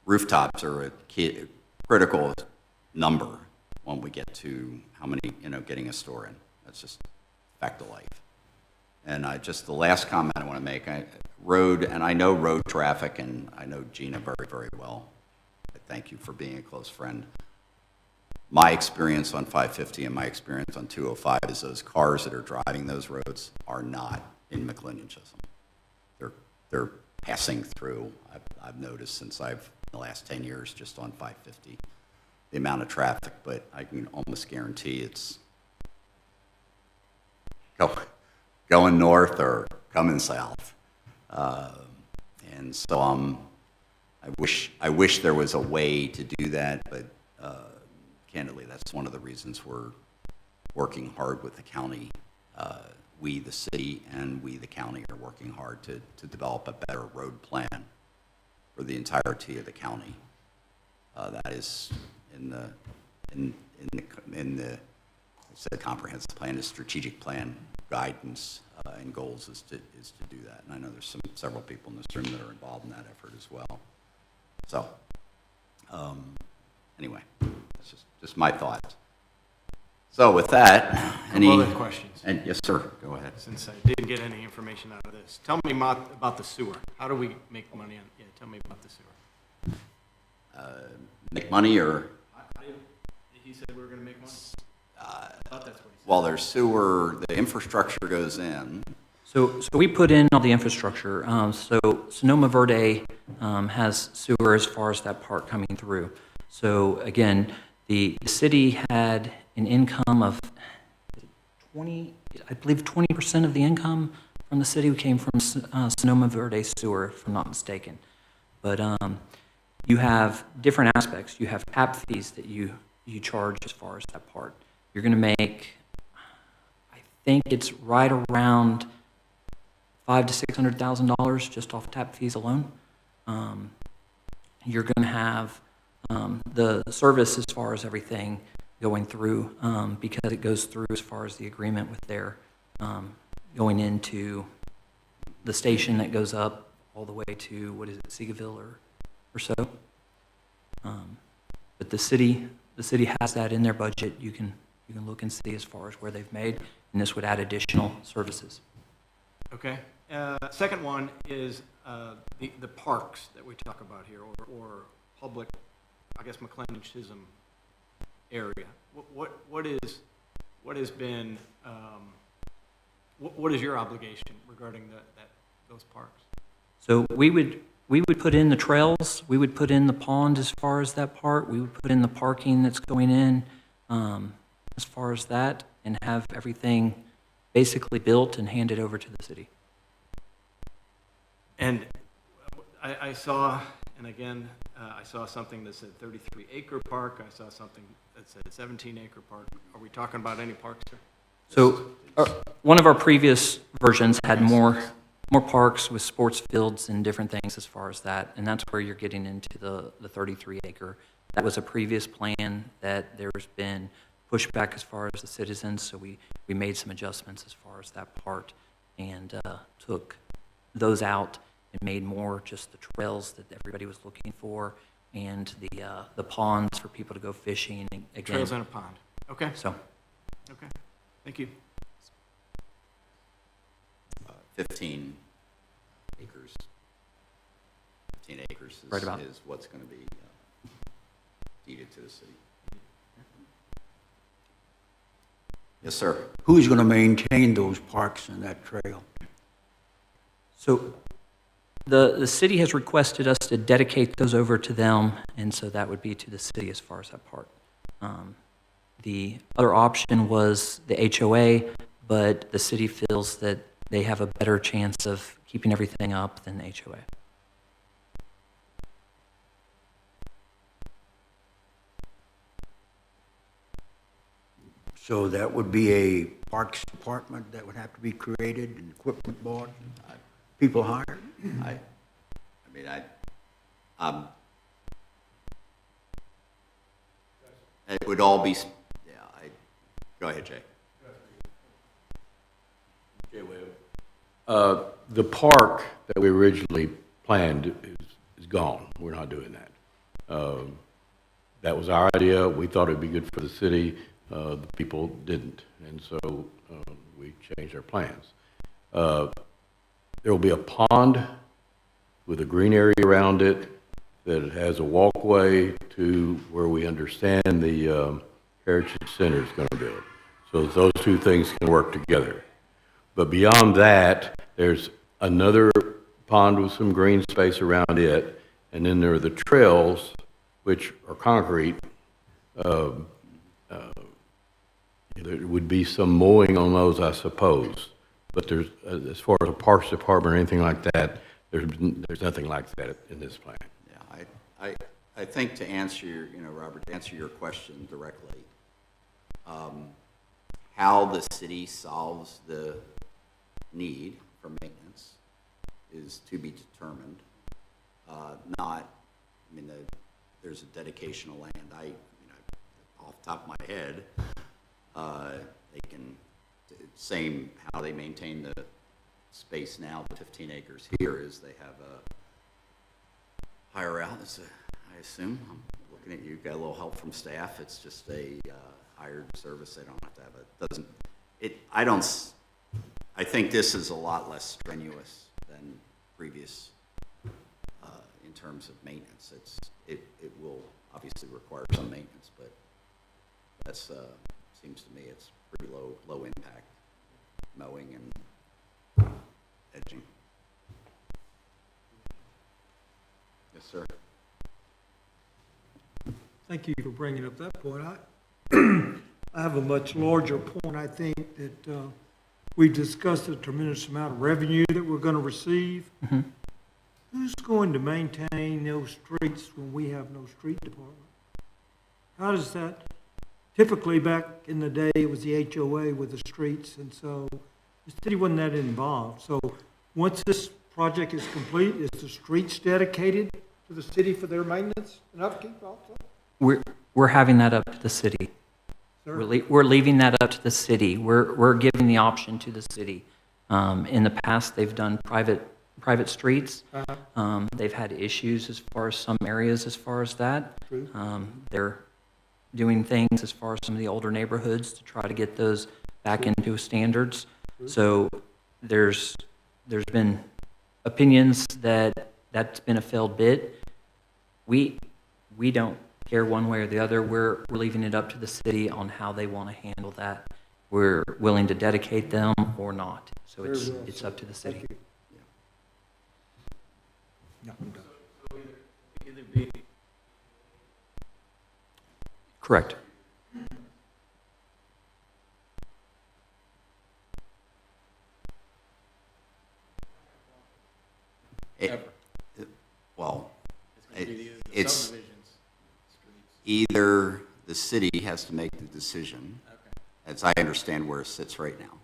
rooftops are a critical number when we get to how many, getting a store in. That's just fact of life. And the last comment I want to make, and I know road traffic, and I know Gina very, very well. I thank you for being a close friend. My experience on 550 and my experience on 205 is those cars that are driving those roads are not in McLendon-Chisholm. They're passing through. I've noticed since the last 10 years just on 550. the amount of traffic, but I can almost guarantee it's going north or coming south. And so I wish there was a way to do that, but candidly, that's one of the reasons we're working hard with the county. We, the city, and we, the county, are working hard to develop a better road plan for the entirety of the county. That is in the I said comprehensive plan, the strategic plan guidance and goals is to do that. And I know there's several people in this room that are involved in that effort as well. So anyway, that's just my thoughts. So with that, any other questions? And yes, sir. Go ahead. Since I didn't get any information out of this, tell me about the sewer. How do we make money on? Yeah, tell me about the sewer. Make money, or He said we were going to make money. I thought that's what he said. well, there's sewer. The infrastructure goes in. So we put in all the infrastructure. So Sonoma Verde has sewer as far as that part coming through. So again, the city had an income of 20, I believe 20% of the income from the city came from Sonoma Verde sewer, if I'm not mistaken. But you have different aspects. You have tap fees that you charge as far as that part. You're going to make, I think it's right around $500,000 to $600,000 just off tap fees alone. You're going to have the service as far as everything going through, because it goes through as far as the agreement with their going into the station that goes up all the way to, what is it, Seagaville or so. But the city has that in their budget. You can look and see as far as where they've made, and this would add additional services. Okay. Second one is the parks that we talk about here, or public, I guess, McLendon-Chisholm area. What is your obligation regarding those parks? So we would put in the trails, we would put in the pond as far as that part, we would put in the parking that's going in as far as that, and have everything basically built and handed over to the city. And I saw, and again, I saw something that said 33-acre park. I saw something that said 17-acre park. Are we talking about any parks, sir? So one of our previous versions had more parks with sports fields and different things as far as that, and that's where you're getting into the 33-acre. That was a previous plan that there's been pushback as far as the citizens, so we made some adjustments as far as that part, and took those out and made more just the trails that everybody was looking for, and the ponds for people to go fishing. Again, Trails and a pond. Okay. So, okay. Thank you. 15 acres. 15 acres Right about. is what's going to be deeded to the city. Yes, sir. Who's going to maintain those parks and that trail? So the city has requested us to dedicate those over to them, and so that would be to the city as far as that part. The other option was the HOA, but the city feels that they have a better chance of keeping everything up than the HOA. So that would be a parks department that would have to be created, and equipment bought, and people hired? It would all be, go ahead, Jay. Jay Webb. The park that we originally planned is gone. We're not doing that. That was our idea. We thought it'd be good for the city. The people didn't, and so we changed our plans. There will be a pond with a green area around it that has a walkway to where we understand the Heritage Center is going to build. So those two things can work together. But beyond that, there's another pond with some green space around it, and then there are the trails, which are concrete, Um, uh, There would be some mowing on those, I suppose, but there's, as far as a parks department or anything like that, there's nothing like that in this plan. Yeah, I think to answer your, Robert, to answer your question directly, how the city solves the need for maintenance is to be determined. There's a dedication of land. Off the top of my head, they can, same how they maintain the space now, the 15 acres here is they have a hire out, I assume, I'm looking at you, got a little help from staff, it's just a hired service, they don't have to have I think this is a lot less strenuous than previous in terms of maintenance. It will obviously require some maintenance, but that's seems to me it's pretty low impact mowing and edging. Yes, sir. Thank you for bringing up that point. I have a much larger point. I think that we discussed a tremendous amount of revenue that we're going to receive. Mm-hmm. Who's going to maintain those streets when we have no street department? How does that, typically back in the day, it was the HOA with the streets, and so the city wasn't that involved. So once this project is complete, is the streets dedicated to the city for their maintenance and upkeep also? We're having that up to the city. We're leaving that up to the city. We're giving the option to the city. In the past, they've done private streets. They've had issues as far as some areas as far as that. They're doing things as far as some of the older neighborhoods to try to get those back into standards. So there's been opinions that that's been a failed bid. We don't care one way or the other. We're leaving it up to the city on how they want to handle that. We're willing to dedicate them or not. So it's up to the city. Correct. It's either the city has to make the decision, as I understand where it sits right now.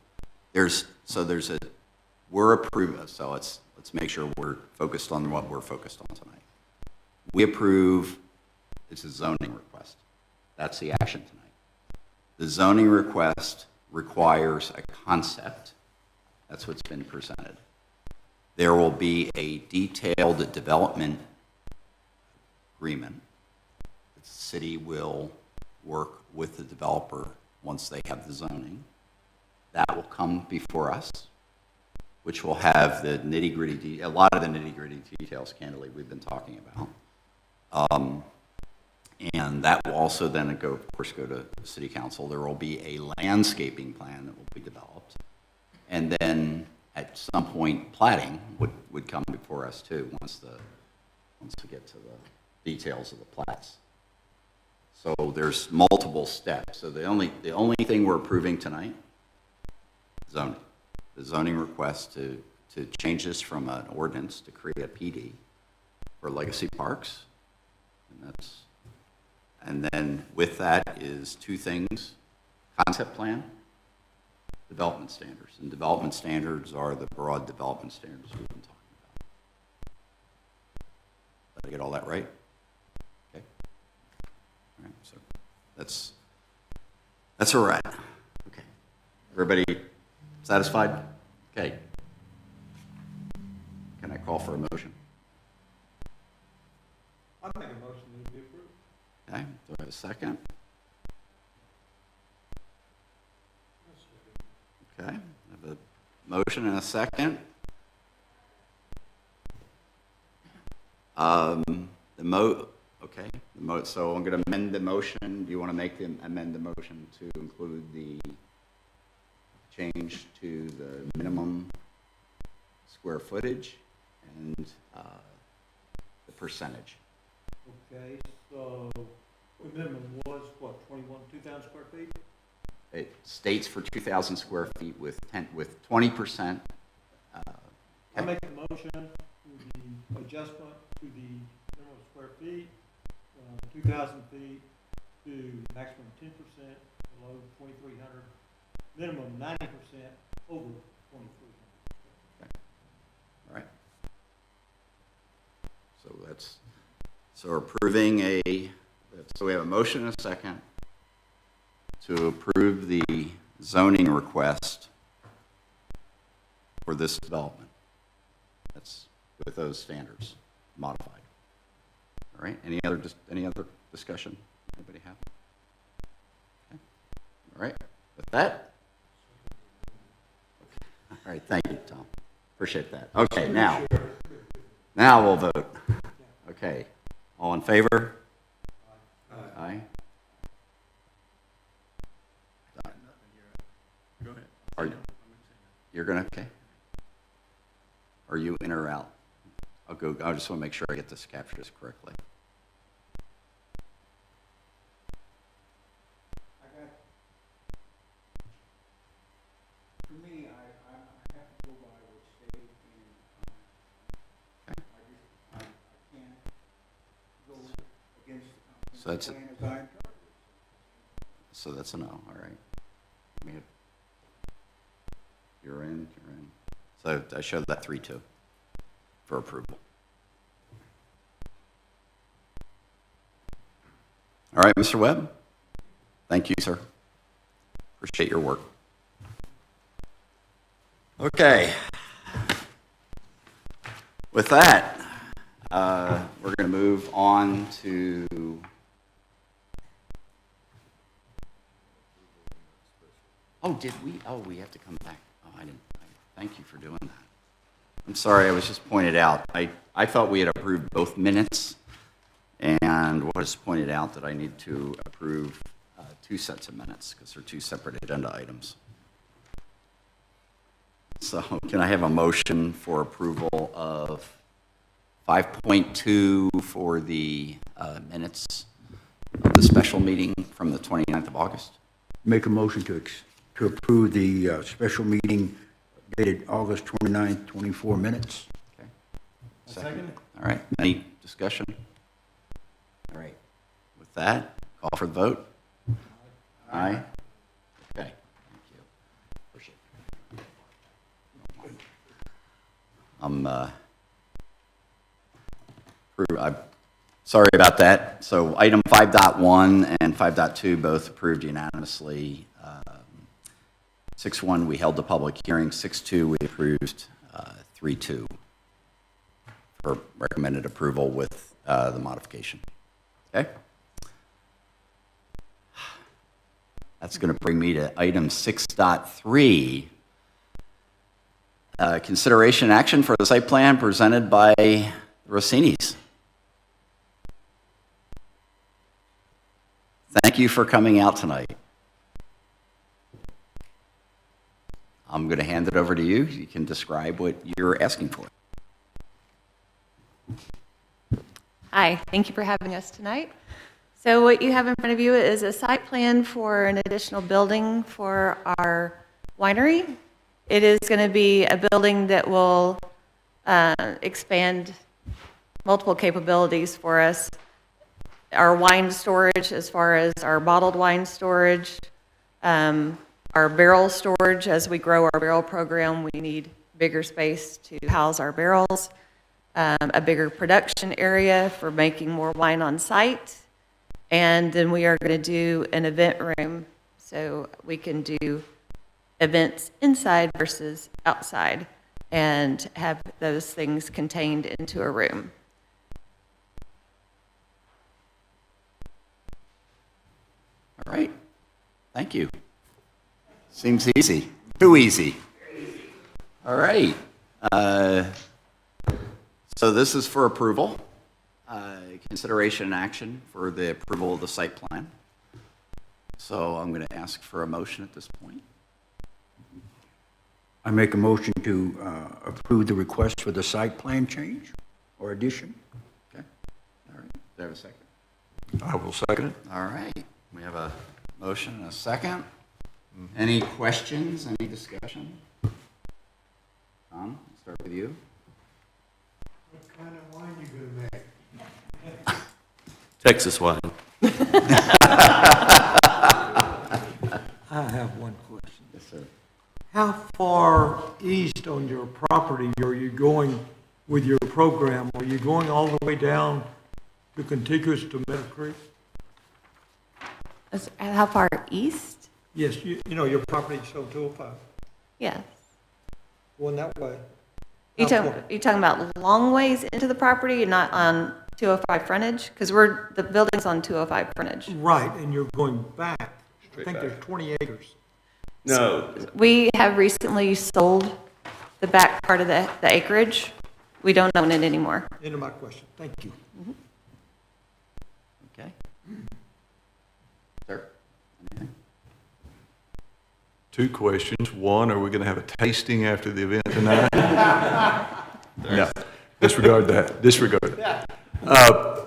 We're approved, so let's make sure we're focused on what we're focused on tonight. We approve, it's a zoning request. That's the action tonight. The zoning request requires a concept. That's what's been presented. There will be a detailed development agreement. The city will work with the developer once they have the zoning. That will come before us, which will have the nitty-gritty, a lot of the nitty-gritty details, candidly, we've been talking about. And that will also then, of course, go to the city council. There will be a landscaping plan that will be developed. And then at some point, plating would come before us too, once we get to the details of the plats. So there's multiple steps. So the only thing we're approving tonight, zoning. The zoning request to change this from an ordinance to create a PD for legacy parks. And then with that is two things: concept plan, development standards. And development standards are the broad development standards we've been talking about. Did I get all that right? Okay. All right, so that's where we're at. Okay. Everybody satisfied? Okay. Can I call for a motion? I make a motion to be approved. Okay, do I have a second? Okay, I have a motion and a second. So I'm going to amend the motion. Do you want to amend the motion to include the change to the minimum square footage and the percentage? Okay, so The minimum was, what, 2,000 square feet? It states for 2,000 square feet with 20%. I make the motion to the adjustment to the minimum square feet, 2,000 feet to maximum 10% below 2,300, minimum 90% over 2,300. All right. So we're approving so we have a motion and a second to approve the zoning request for this development. That's with those standards modified. All right, any other discussion? Anybody have? Okay. All right, with that. All right, thank you, Tom. Appreciate that. Okay, now we'll vote. Okay, all in favor? Aye. Go ahead. You're gonna, okay? Are you in or out? I just want to make sure I get this captured correctly. For me, I have to go by what state and I can't go against So that's the plan as I interpret it. So that's a no, all right. You're in. So I showed that 3-2 for approval. All right, Mr. Webb. Thank you, sir. Appreciate your work. Okay. With that, we're going to move on to we have to come back. Thank you for doing that. I'm sorry, I was just pointed out. I thought we had approved both minutes, and was pointed out that I need to approve 2 sets of minutes because they're 2 separate agenda items. So can I have a motion for approval of 5.2 for the minutes of the special meeting from the 29th of August? Make a motion to approve the special meeting dated August 29th, 24 minutes. Okay. Second. All right. Any discussion? All right. With that, call for the vote. Aye. Okay. Thank you. Appreciate it. I'm sorry about that. So item 5.1 and 5.2 both approved unanimously. 6.1, we held the public hearing. 6.2, we approved 3.2 for recommended approval with the modification. Okay? That's going to bring me to item 6.3, consideration and action for the site plan presented by the Rossinis. Thank you for coming out tonight. I'm going to hand it over to you. You can describe what you're asking for. Hi, thank you for having us tonight. So what you have in front of you is a site plan for an additional building for our winery. It is going to be a building that will expand multiple capabilities for us. Our wine storage, as far as our bottled wine storage, our barrel storage. As we grow our barrel program, we need bigger space to house our barrels, a bigger production area for making more wine on site, and then we are going to do an event room so we can do events inside versus outside and have those things contained into a room. All right. Thank you. Seems easy. Too easy. All right. So this is for approval, consideration and action for the approval of the site plan. So I'm going to ask for a motion at this point. I make a motion to approve the request for the site plan change or addition. Okay. All right. Do I have a second? I will second it. All right, we have a motion and a second. Any questions, any discussion? Tom, I'll start with you. What kind of wine you gonna make? Texas wine. I have one question. Yes, sir. How far east on your property are you going with your program? Are you going all the way down to contiguous to Meadow Creek? How far east? Yes, you know, your property is on 205, Yes. going that way. You How talking, far? you talking about long ways into the property and not on 205 frontage? Because the building's on 205 frontage. Right, and you're going back. I think there's 20 acres. No. We have recently sold the back part of the acreage. We don't own it anymore. End of my question. Thank you. Okay. Sir, anything? Two questions. One, are we going to have a tasting after the event tonight? No, disregard that, disregard that.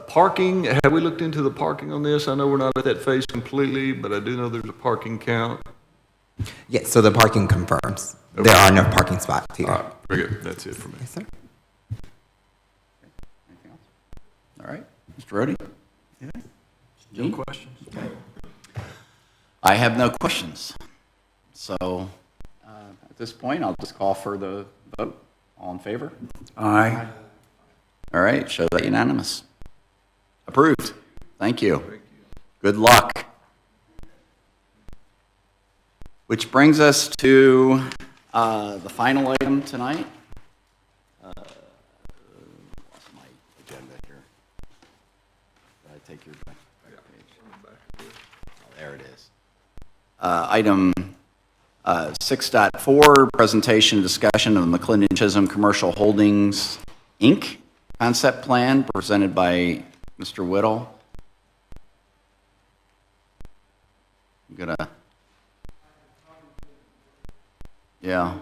Parking, have we looked into the parking on this? I know we're not at that phase completely, but I do know there's a parking count. Yes, so the parking confirms. There are no parking spots here. All right, very good. That's it for me. Yes, sir. Anything else? All right, Mr. Rhodey? No questions. I have no questions. So at this point, I'll just call for the vote. All in favor? Aye. All right, show that unanimous. Approved. Thank you. Good luck. Which brings us to the final item tonight. Lost my agenda here. Did I take your back page? Oh, there it is. Item 6.4, presentation and discussion of McLendon-Chisholm Commercial Holdings, Inc. concept plan presented by Mr. Whittle. I'm gonna, yeah.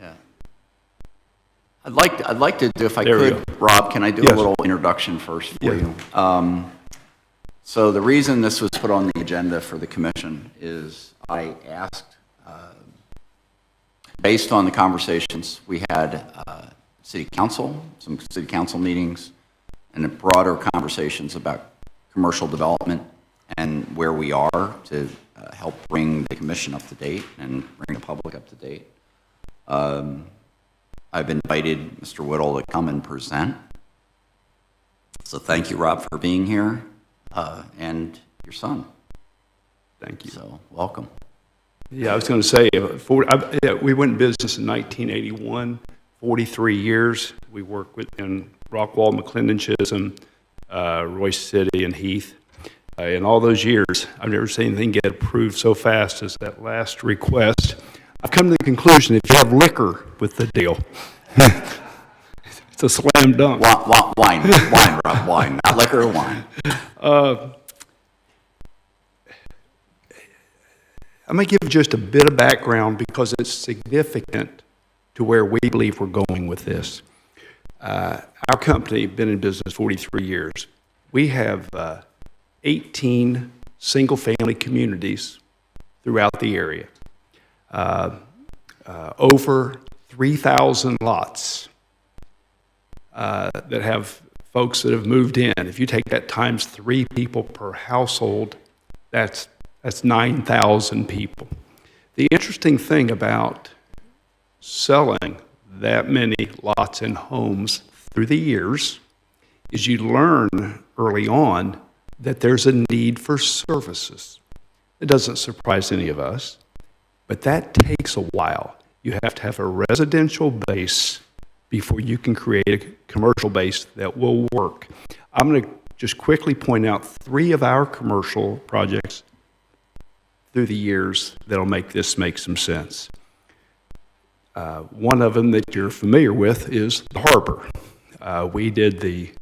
Yeah. I'd like to do, if I There we could, Rob, can I do a Yes. little introduction first for Yeah. you? So the reason this was put on the agenda for the commission is I asked, based on the conversations we had, city council, some city council meetings, and the broader conversations about commercial development and where we are to help bring the commission up to date and bring the public up to date. I've invited Mr. Whittle to come and present. So thank you, Rob, for being here, and your son. Thank you. So welcome. Yeah, I was going to say, we went in business in 1981, 43 years. We worked in Rockwall, McLendon-Chisholm, Royce City, and Heath. In all those years, I've never seen anything get approved so fast as that last request. I've come to the conclusion, if you have liquor with the deal, it's a slam dunk. Wine, Rob, wine, not liquor or wine. I'm going to give just a bit of background because it's significant to where we believe we're going with this. Our company been in business 43 years. We have 18 single-family communities throughout the area. Over 3,000 lots that have folks that have moved in. If you take that times 3 people per household, that's 9,000 people. The interesting thing about selling that many lots and homes through the years is you learn early on that there's a need for services. It doesn't surprise any of us, but that takes a while. You have to have a residential base before you can create a commercial base that will work. I'm going to just quickly point out 3 of our commercial projects through the years that'll make this make some sense. One of them that you're familiar with is the harbor. We did the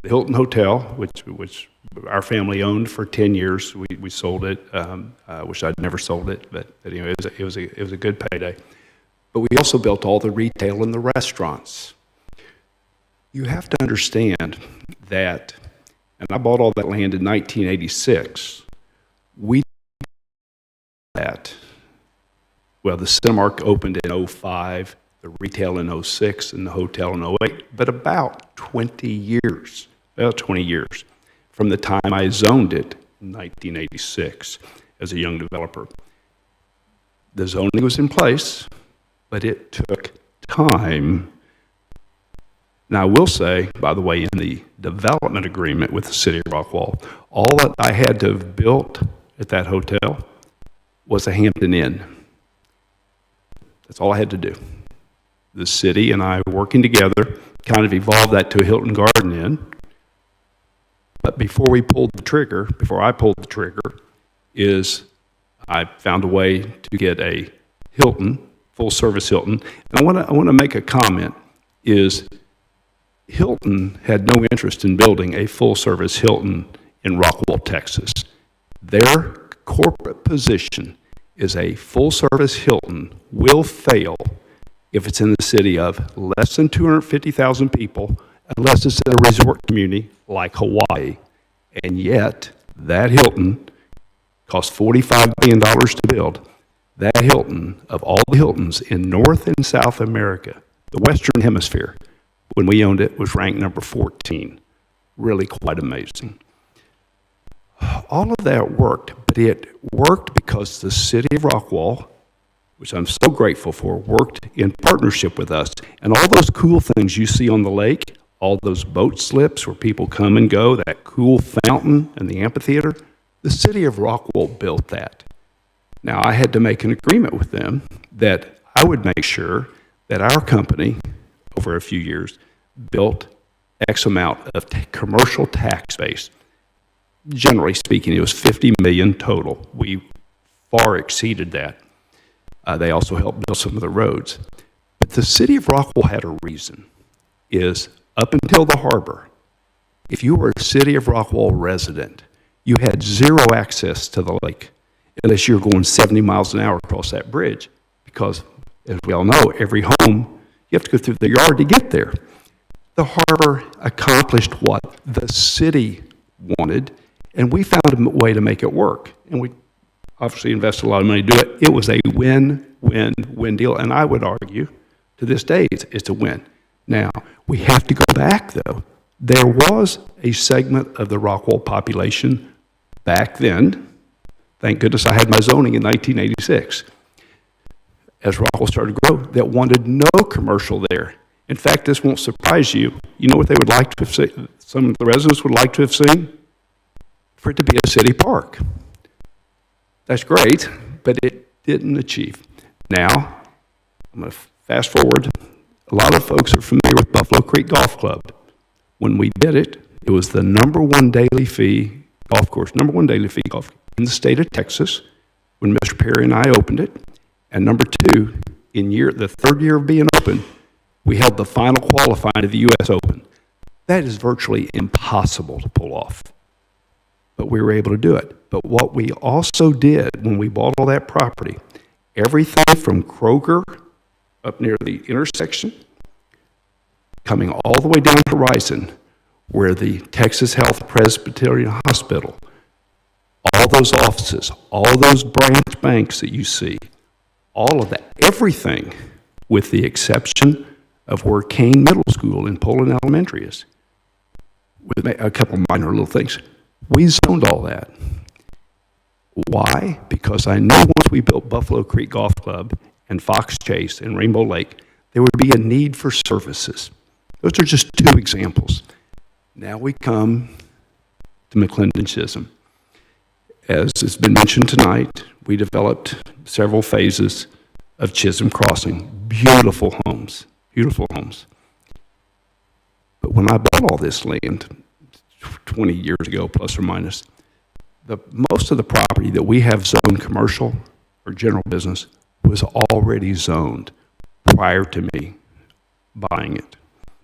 Hilton Hotel, which our family owned for 10 years. We sold it. Wish I'd never sold it, but anyway, it was a good payday. but we also built all the retail and the restaurants. You have to understand that, and I bought all that land in 1986. We that, well, the Cinemark opened in 05, the retail in 06, and the hotel in 08, but about 20 years from the time I zoned it in 1986 as a young developer. The zoning was in place, but it took time. Now, I will say, by the way, in the development agreement with the city of Rockwall, all that I had to have built at that hotel was a Hampton Inn. That's all I had to do. The city and I working together kind of evolved that to a Hilton Garden Inn. But before I pulled the trigger, I found a way to get a Hilton, full-service Hilton. And I want to make a comment, is Hilton had no interest in building a full-service Hilton in Rockwall, Texas. Their corporate position is a full-service Hilton will fail if it's in the city of less than 250,000 people, unless it's in a resort community like Hawaii. And yet, that Hilton cost $45 billion to build. That Hilton, of all the Hiltons in North and South America, the Western Hemisphere, when we owned it, was ranked number 14. Really quite amazing. All of that worked, but it worked because the city of Rockwall, which I'm so grateful for, worked in partnership with us. And all those cool things you see on the lake, all those boat slips where people come and go, that cool fountain and the amphitheater, the city of Rockwall built that. Now, I had to make an agreement with them that I would make sure that our company, over a few years, built X amount of commercial tax base. Generally speaking, it was 50 million total. We far exceeded that. They also helped build some of the roads. But the city of Rockwall had a reason, is up until the harbor, if you were a city of Rockwall resident, you had zero access to the lake unless you're going 70 miles an hour across that bridge. Because, as we all know, every home, you have to go through the yard to get there. The harbor accomplished what the city wanted, and we found a way to make it work. And we obviously invested a lot of money to do it. It was a win-win-win deal, and I would argue to this day it's a win. Now, we have to go back, though. There was a segment of the Rockwall population back then, thank goodness I had my zoning in 1986, as Rockwall started to grow, that wanted no commercial there. In fact, this won't surprise you. You know what they would like to have seen? Some of the residents would like to have seen? For it to be a city park. That's great, but it didn't achieve. Now, I'm going to fast forward. A lot of folks are familiar with Buffalo Creek Golf Club. When we did it, it was the #1 daily fee golf course, #1 daily fee golf in the state of Texas when Mr. Perry and I opened it. And #2, in the third year of being open, we held the final qualifying of the U.S. Open. That is virtually impossible to pull off. But we were able to do it. But what we also did when we bought all that property, everything from Kroger up near the intersection, coming all the way down to Horizon, where the Texas Health Presbyterian Hospital, all those offices, all those branch banks that you see, all of that, everything with the exception of where Kane Middle School and Poland Elementary is, with a couple minor little things. We zoned all that. Why? Because I knew once we built Buffalo Creek Golf Club and Fox Chase and Rainbow Lake, there would be a need for services. Those are just two examples. Now we come to McLendon-Chisholm. As has been mentioned tonight, we developed several phases of Chisholm Crossing. Beautiful homes, beautiful homes. But when I bought all this land 20 years ago, plus or minus, most of the property that we have zoned commercial or general business was already zoned prior to me buying it.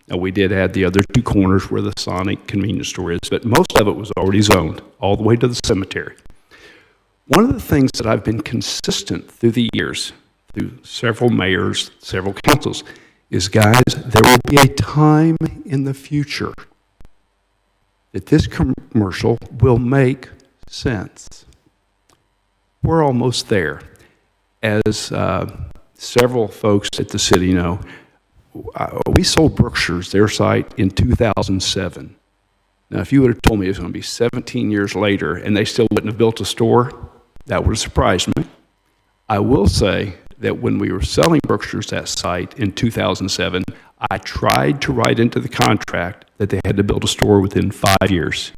Now, we did add the other two corners where the Sonic convenience store is, but most of it was already zoned all the way to the cemetery. One of the things that I've been consistent through the years, through several mayors, several councils, is, guys, there will be a time in the future that this commercial will make sense. We're almost there. As several folks at the city know, we sold Brookshire's, their site, in 2007. Now, if you would have told me it was going to be 17 years later and they still wouldn't have built a store, that would have surprised me. I will say that when we were selling Brookshire's that site in 2007, I tried to write into the contract that they had to build a store within 5 years.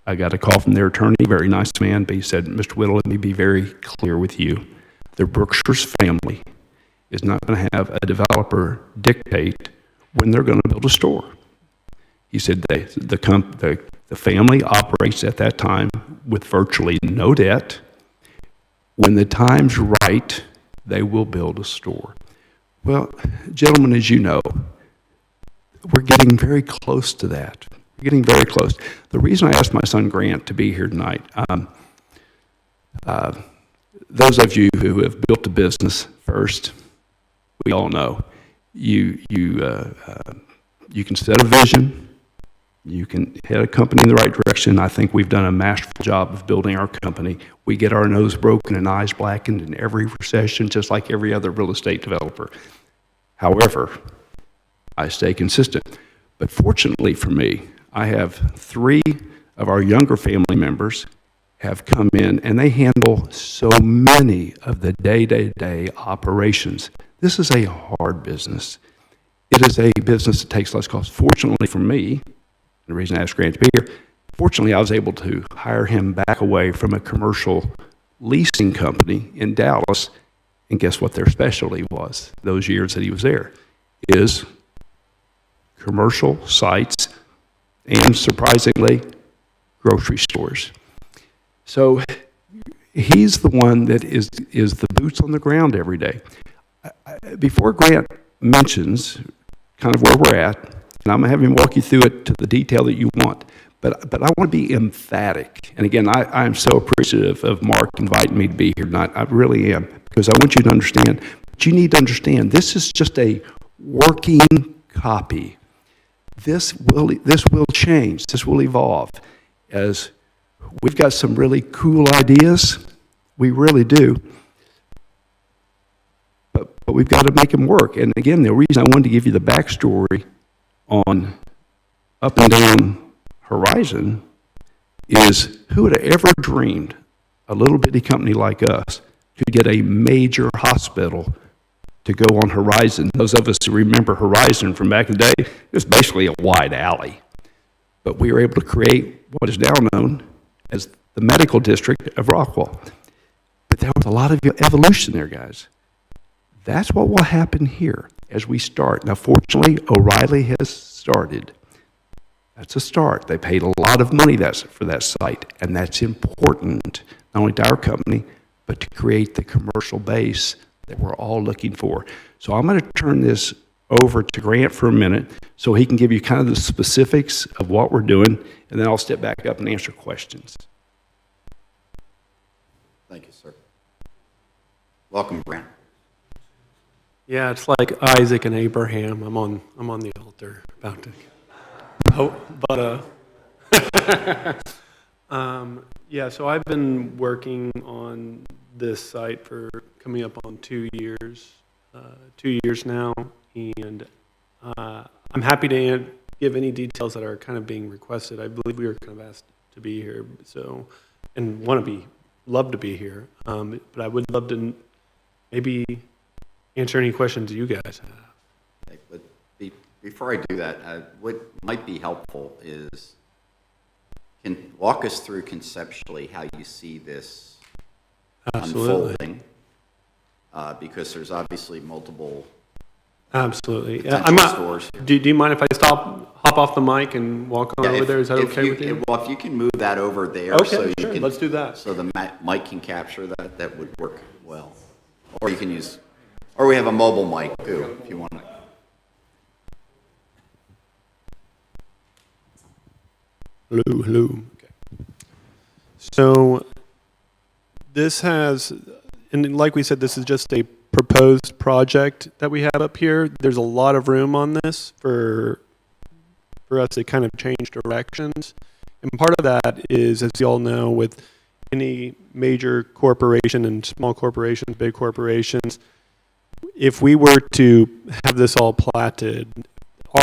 I got a call from their attorney, very nice man, but he said, Mr. Whittle, let me be very clear with you. The Brookshire's family is not going to have a developer dictate when they're going to build a store. He said the family operates at that time with virtually no debt. When the time's right, they will build a store. Well, gentlemen, as you know, we're getting very close to that. We're getting very close. The reason I asked my son Grant to be here tonight, those of you who have built a business first, we all know, you can set a vision, you can head a company in the right direction. I think we've done a masterful job of building our company. We get our nose broken and eyes blackened in every recession, just like every other real estate developer. However, I stay consistent. But fortunately for me, I have 3 of our younger family members have come in, and they handle so many of the day-to-day operations. This is a hard business. It is a business that takes less cost. Fortunately for me, the reason I asked Grant to be here, fortunately I was able to hire him back away from a commercial leasing company in Dallas, and guess what their specialty was those years that he was there, is commercial sites and, surprisingly, grocery stores. So he's the one that is the boots on the ground every day. Before Grant mentions kind of where we're at, and I'm going to have him walk you through it to the detail that you want, but I want to be emphatic. And again, I am so appreciative of Mark inviting me to be here tonight. I really am, because I want you to understand, but you need to understand, this is just a working copy. This will change, this will evolve, as we've got some really cool ideas, we really do, but we've got to make them work. And again, the reason I wanted to give you the backstory on Up and Down Horizon is, who would have ever dreamed a little bitty company like us could get a major hospital to go on Horizon? Those of us who remember Horizon from back in the day, it was basically a wide alley. But we were able to create what is now known as the medical district of Rockwall. But there was a lot of evolution there, guys. That's what will happen here as we start. Now, fortunately, O'Reilly has started. That's a start. They paid a lot of money for that site, and that's important, not only to our company, but to create the commercial base that we're all looking for. So I'm going to turn this over to Grant for a minute so he can give you kind of the specifics of what we're doing, and then I'll step back up and answer questions. Thank you, sir. Welcome, Grant. Yeah, it's like Isaac and Abraham. I'm on the altar about to. Oh, but yeah. So I've been working on this site for coming up on 2 years. 2 years now, and I'm happy to give any details that are kind of being requested. I believe we were kind of asked to be here, so, and love to be here. But I would love to maybe answer any questions you guys have. Okay, but before I do that, what might be helpful is, can walk us through conceptually how you see this unfolding, because there's obviously multiple. Absolutely. Stores. Do you mind if I hop off the mic and walk on over there? Is that okay with you? Well, if you can move that over there, okay, so sure. Let's do that. So the mic can capture that. That would work well. Or you can use, or we have a mobile mic too, if you want. Hello. Okay. So this has, and like we said, this is just a proposed project that we have up here, there's a lot of room on this for us to kind of change directions. And part of that is, as you all know, with any major corporation and small corporations, big corporations, if we were to have this all platted,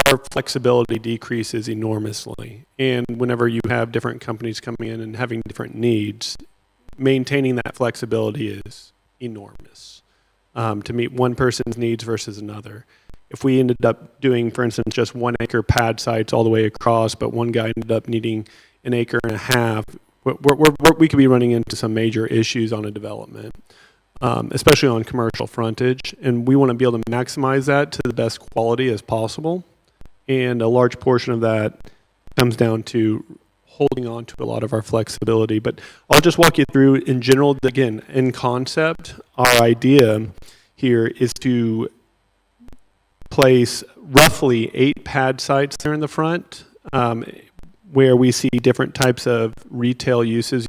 our flexibility decreases enormously. And whenever you have different companies coming in and having different needs, maintaining that flexibility is enormous to meet one person's needs versus another. If we ended up doing, for instance, just 1 acre pad sites all the way across, but one guy ended up needing 1.5 acres, we could be running into some major issues on a development, especially on commercial frontage. And we want to be able to maximize that to the best quality as possible. And a large portion of that comes down to holding on to a lot of our flexibility. But I'll just walk you through in general. Again, in concept, our idea here is to place roughly 8 pad sites there in the front, where we see different types of retail uses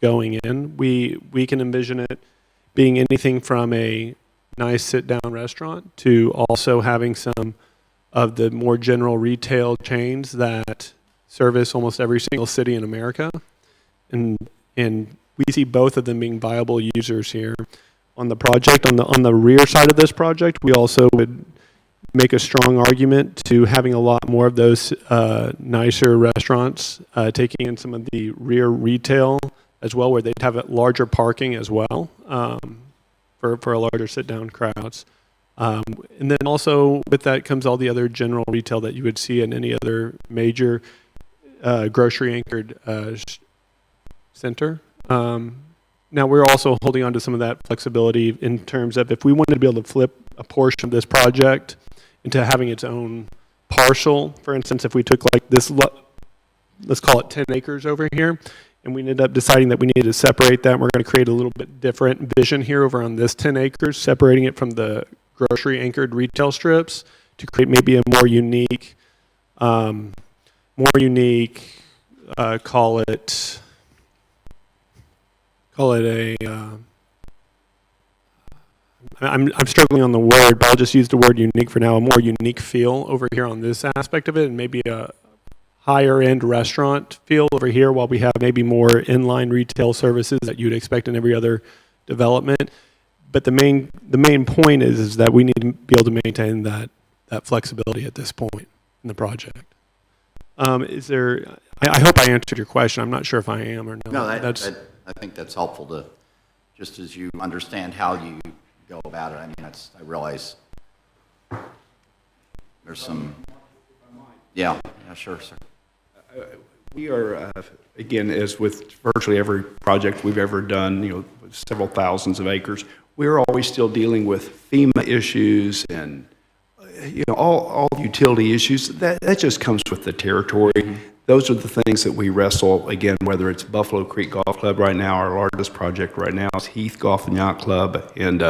going in. We can envision it being anything from a nice sit-down restaurant to also having some of the more general retail chains that service almost every single city in America. And we see both of them being viable users here. On the project, on the rear side of this project, we also would make a strong argument to having a lot more of those nicer restaurants, taking in some of the rear retail as well, where they'd have larger parking as well for a larger sit-down crowds. And then also with that comes all the other general retail that you would see in any other major grocery-anchored center. Now we're also holding on to some of that flexibility in terms of if we wanted to be able to flip a portion of this project into having its own parcel. For instance, if we took like this, let's call it 10 acres over here, and we ended up deciding that we needed to separate that, and we're going to create a little bit different vision here over on this 10 acres, separating it from the grocery anchored retail strips to create maybe a more unique, call it a, I'm struggling on the word, but I'll just use the word unique for now, a more unique feel over here on this aspect of it, and maybe a higher end restaurant feel over here, while we have maybe more inline retail services that you'd expect in every other development. But the main point is that we need to be able to maintain that flexibility at this point in the project. Is there, I hope I answered your question. I'm not sure if I am or not. No, I think that's helpful to, just as you understand how you go about it. I mean, I realize there's some, yeah, sure, sir. We are, again, as with virtually every project we've ever done, several thousands of acres, we're always still dealing with FEMA issues and, all utility issues. That just comes with the territory. Those are the things that we wrestle, again, whether it's Buffalo Creek Golf Club right now, our largest project right now is Heath Golf and Yacht Club. And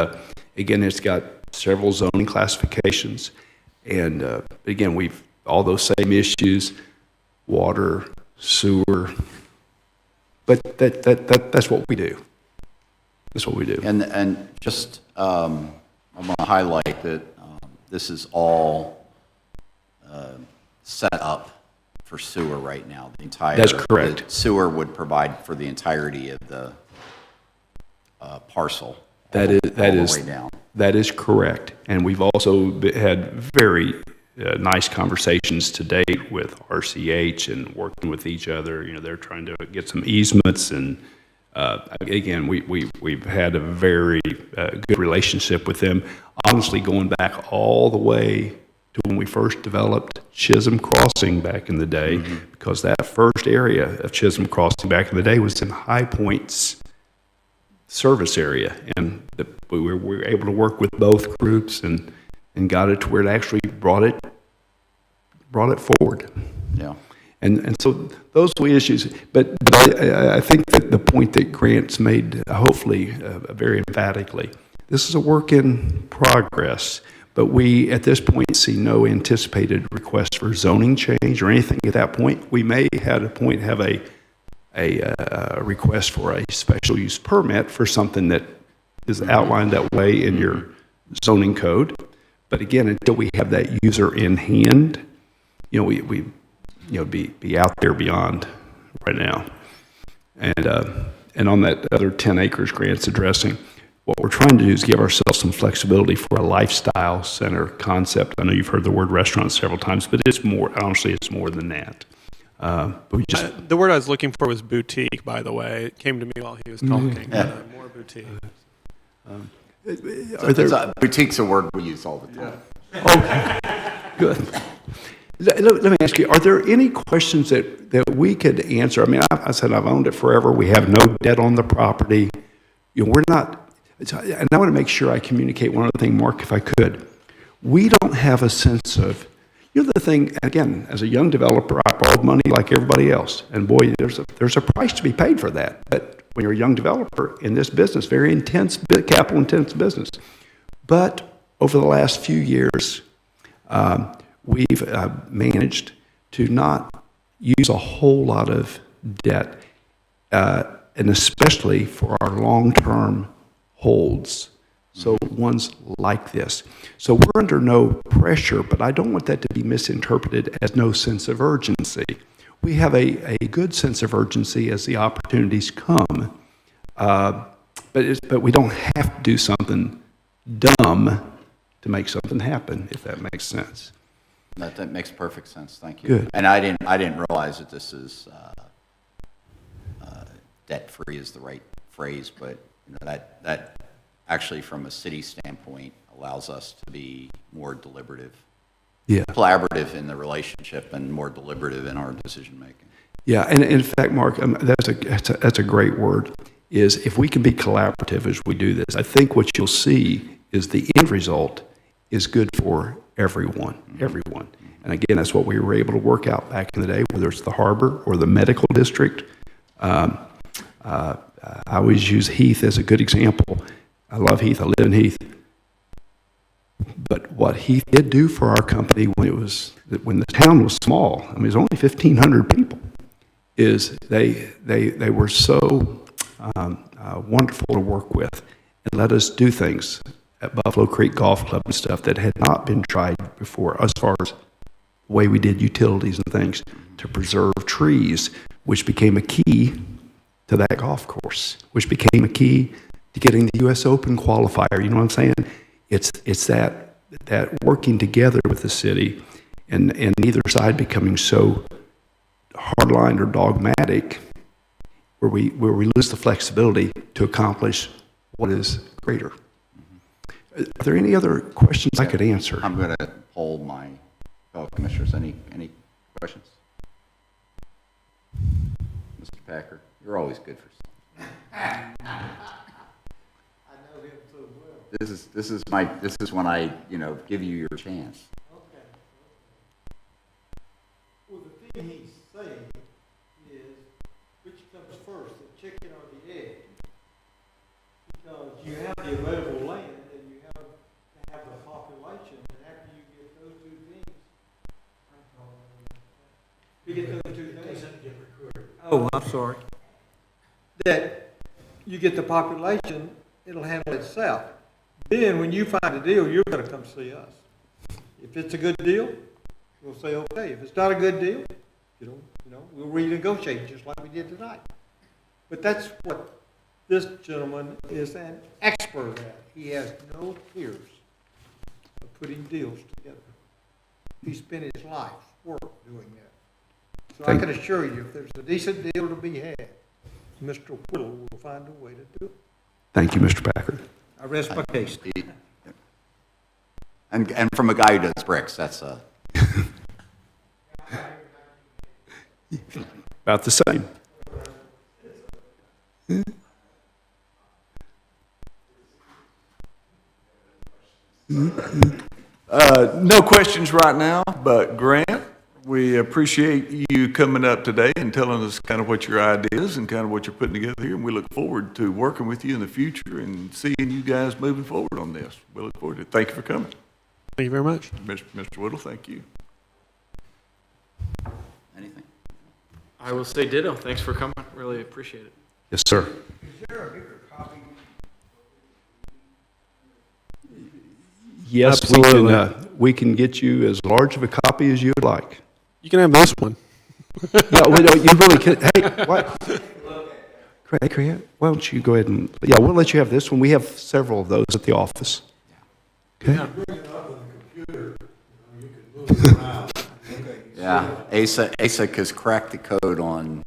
again, it's got several zoning classifications. And again, all those same issues, water, sewer, but that's what we do. That's what we do. And just, I want to highlight that this is all set up for sewer right now. The entire, that's correct. The sewer would provide for the entirety of the parcel. That is correct. And we've also had very nice conversations to date with RCH and working with each other. They're trying to get some easements, and again, we've had a very good relationship with them. Honestly, going back all the way to when we first developed Chisholm Crossing back in the day, because that first area of Chisholm Crossing back in the day was in High Point's service area, and we were able to work with both groups and got it to where it actually brought it forward. Yeah. And so those were issues, but I think that the point that Grant's made, hopefully very emphatically, this is a work in progress, but we at this point see no anticipated request for zoning change or anything at that point. We may at a point have a request for a special use permit for something that is outlined that way in your zoning code. But again, until we have that user in hand, we be out there beyond right now. And on that other 10 acres Grant's addressing, what we're trying to do is give ourselves some flexibility for a lifestyle center concept. I know you've heard the word restaurant several times, but it's more, honestly, it's more than that. But we just, the word I was looking for was boutique, by the way. It came to me while he was talking. More boutique. Boutique's a word we use all the time. Okay, good. Let me ask you, are there any questions that we could answer? I mean, I said I've owned it forever. We have no debt on the property. We're not, and I want to make sure I communicate one other thing, Mark, if I could. We don't have a sense of, the thing, again, as a young developer, I borrowed money like everybody else. And boy, there's a price to be paid for that. But when you're a young developer in this business, very intense, capital intense business. But over the last few years, we've managed to not use a whole lot of debt, and especially for our long-term holds. So ones like this. So we're under no pressure, but I don't want that to be misinterpreted as no sense of urgency. We have a good sense of urgency as the opportunities come, but we don't have to do something dumb to make something happen, if that makes sense. That makes perfect sense. Thank you. Good. And I didn't realize that this is debt-free is the right phrase, but that actually, from a city standpoint, allows us to be more deliberative, collaborative in the relationship, and more deliberative in our decision making. Yeah, and in fact, Mark, that's a great word. Is if we can be collaborative as we do this, I think what you'll see is the end result is good for everyone. Everyone. And again, that's what we were able to work out back in the day, whether it's the harbor or the medical district. I always use Heath as a good example. I love Heath. I live in Heath. But what Heath did do for our company when the town was small, I mean, it was only 1,500 people, is they were so wonderful to work with and let us do things at Buffalo Creek Golf Club and stuff that had not been tried before, as far as the way we did utilities and things to preserve trees, which became a key to that golf course, which became a key to getting the U.S. Open qualifier. You know what I'm saying? It's that working together with the city, and neither side becoming so hardline or dogmatic, where we lose the flexibility to accomplish what is greater. Are there any other questions I could answer? I'm going to poll my fellow commissioners. Any questions? Mr. Packer, you're always good for something. I know him so well. This is when I give you your chance. Okay. Well, the thing he's saying is, which comes first, the chicken or the egg? Because you have the available land and you have to have the population, and after you get those two things, you get those two things. Oh, I'm sorry. That you get the population, it'll handle itself. Then when you find a deal, you're going to come see us. If it's a good deal, we'll say okay. If it's not a good deal, we'll renegotiate just like we did tonight. But that's what this gentleman is an expert at. He has no fears of putting deals together. He spent his life work doing that. So I can assure you, if there's a decent deal to be had, Mr. Whittle will find a way to do it. Thank you, Mr. Packard. I rest my case. And from a guy who does bricks, that's a... About the same. No questions right now, but Grant, we appreciate you coming up today and telling us kind of what your ideas and kind of what you're putting together here, and we look forward to working with you in the future and seeing you guys moving forward on this. We look forward to it. Thank you for coming. Thank you very much. Mr. Whittle, thank you. Anything? I will say ditto. Thanks for coming. Really appreciate it. Yes, sir. Is there a bigger copy? Yes, Absolutely. we can get you as large of a copy as you'd like. You can have this one. No, you really can. Hey, what? Craig, why don't you go ahead and, yeah, we'll let you have this one. We have several of those at the office. Okay? Yeah, ASIC has cracked the code on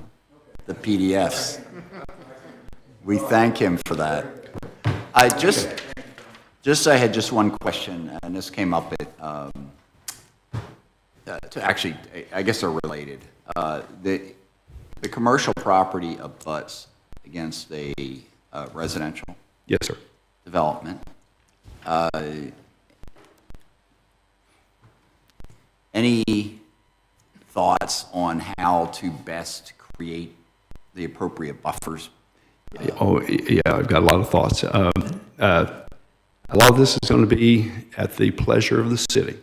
the PDFs. We thank him for that. I had just one question, and this came up at, actually, I guess they're related. The commercial property abuts against a residential Yes, sir. development. Any thoughts on how to best create the appropriate buffers? Oh, yeah, I've got a lot of thoughts. A lot of this is going to be at the pleasure of the city.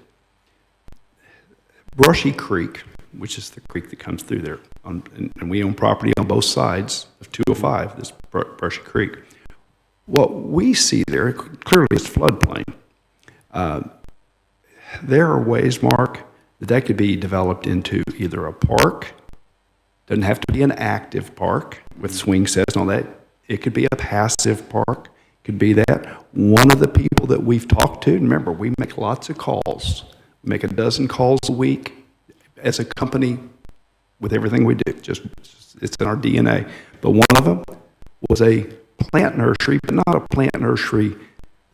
Brushy Creek, which is the creek that comes through there, and we own property on both sides of 205, this Brushy Creek. What we see there, clearly is floodplain. There are ways, Mark, that could be developed into either a park, doesn't have to be an active park with swing sets and all that. It could be a passive park, could be that. One of the people that we've talked to, remember, we make lots of calls. We make a dozen calls a week as a company with everything we do. It's in our DNA. But one of them was a plant nursery, but not a plant nursery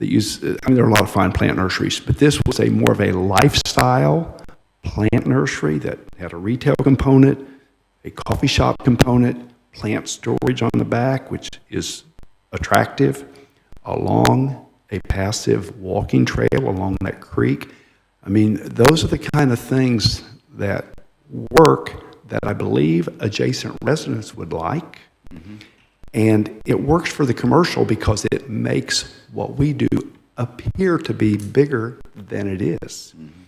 that there are a lot of fine plant nurseries, but this was more of a lifestyle plant nursery that had a retail component, a coffee shop component, plant storage on the back, which is attractive, along a passive walking trail along that creek. I mean, those are the kind of things that work that I believe adjacent residents would like. Mm-hmm. And it works for the commercial because it makes what we do appear to be bigger than it is. Mm-hmm.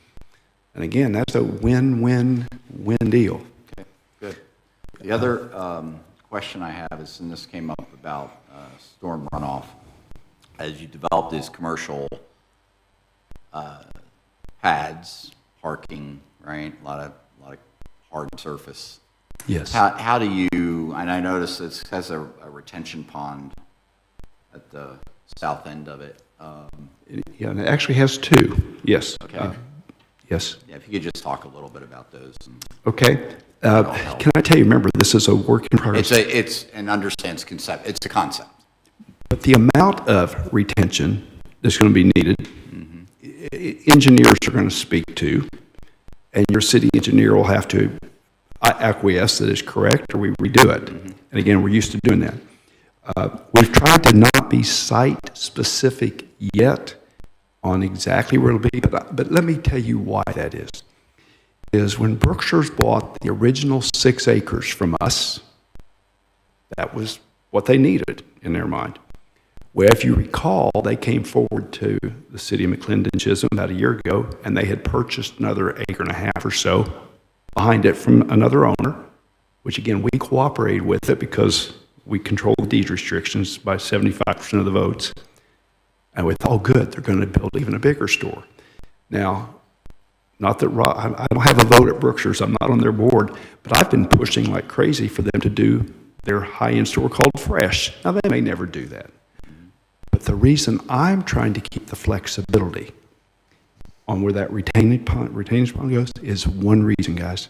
And again, that's a win-win-win deal. Okay, good. The other question I have is, and this came up about storm runoff. As you develop these commercial pads, parking, right? A lot of hard surface. Yes. How do you? And I noticed it has a retention pond at the south end of it. Yeah, and it actually has two. Yes. Okay. Yes. Yeah, if you could just talk a little bit about those. Okay. Can I tell you? Remember, this is a work in progress. It's an understands concept. It's a concept. But the amount of retention that's going to be needed, engineers are going to speak to, and your city engineer will have to acquiesce that it's correct, or we redo it. And again, we're used to doing that. We've tried to not be site-specific yet on exactly where it'll be, but let me tell you why that is when Brookshire's bought the original 6 acres from us, that was what they needed in their mind. Well, if you recall, they came forward to the city of McLendon-Chisholm about a year ago, and they had purchased another acre and a half or so behind it from another owner, which again, we cooperated with it because we control the deed restrictions by 75% of the votes. And we thought, oh, good, they're going to build even a bigger store. Now, not that I don't have a vote at Brookshire's, I'm not on their board, but I've been pushing like crazy for them to do their high-end store called Fresh. Now, they may never do that. But the reason I'm trying to keep the flexibility on where that retaining pond goes is one reason, guys,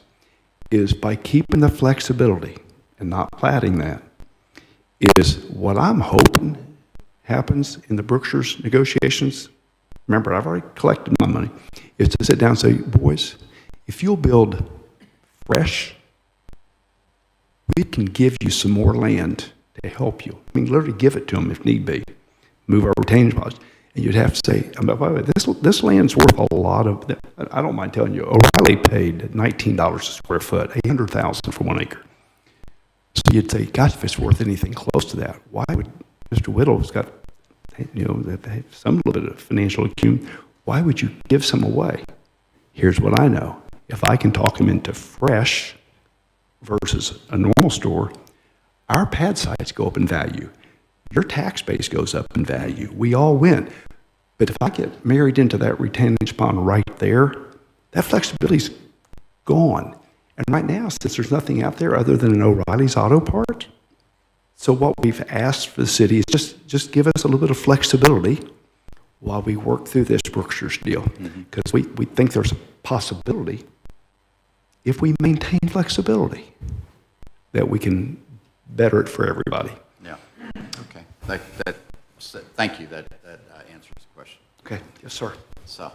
is by keeping the flexibility and not platting that, is what I'm hoping happens in the Brookshire's negotiations. Remember, I've already collected my money, is to sit down and say, boys, if you'll build Fresh, we can give you some more land to help you. I mean, literally give it to them if need be. Move our retaining ponds. And you'd have to say, by the way, this land's worth a lot of, I don't mind telling you, O'Reilly paid $19 a square foot, $800,000 for 1 acre. So you'd say, gosh, if it's worth anything close to that, why would Mr. Whittle, who's got, some little bit of financial acumen, why would you give some away? Here's what I know. If I can talk him into Fresh versus a normal store, our pad sites go up in value. Your tax base goes up in value. We all win. But if I get married into that retaining pond right there, that flexibility's gone. And right now, since there's nothing out there other than an O'Reilly's Auto Part, so what we've asked for the city is just give us a little bit of flexibility while we work through this Brookshires deal. Because we think there's a possibility, if we maintain flexibility, that we can better it for everybody. Yeah, okay. Thank you, that answers the question. Okay, yes, sir. So,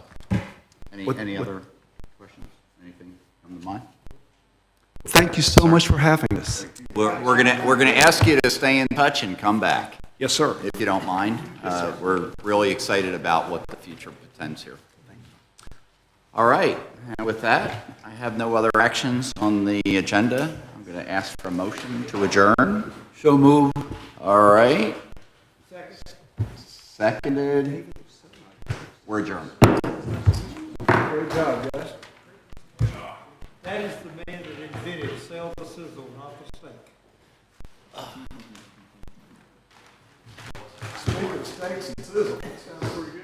any other questions? Anything come to mind? Thank you so much for having us. We're gonna ask you to stay in touch and come back. Yes, sir. If you don't mind. We're really excited about what the future portends here. All right, and with that, I have no other actions on the agenda. I'm going to ask for a motion to adjourn. So move. All right. Seconded. We're adjourned. Great job, guys. That is the man that invented sell the sizzle, not the steak. Steak and steaks and sizzle. That sounds pretty good.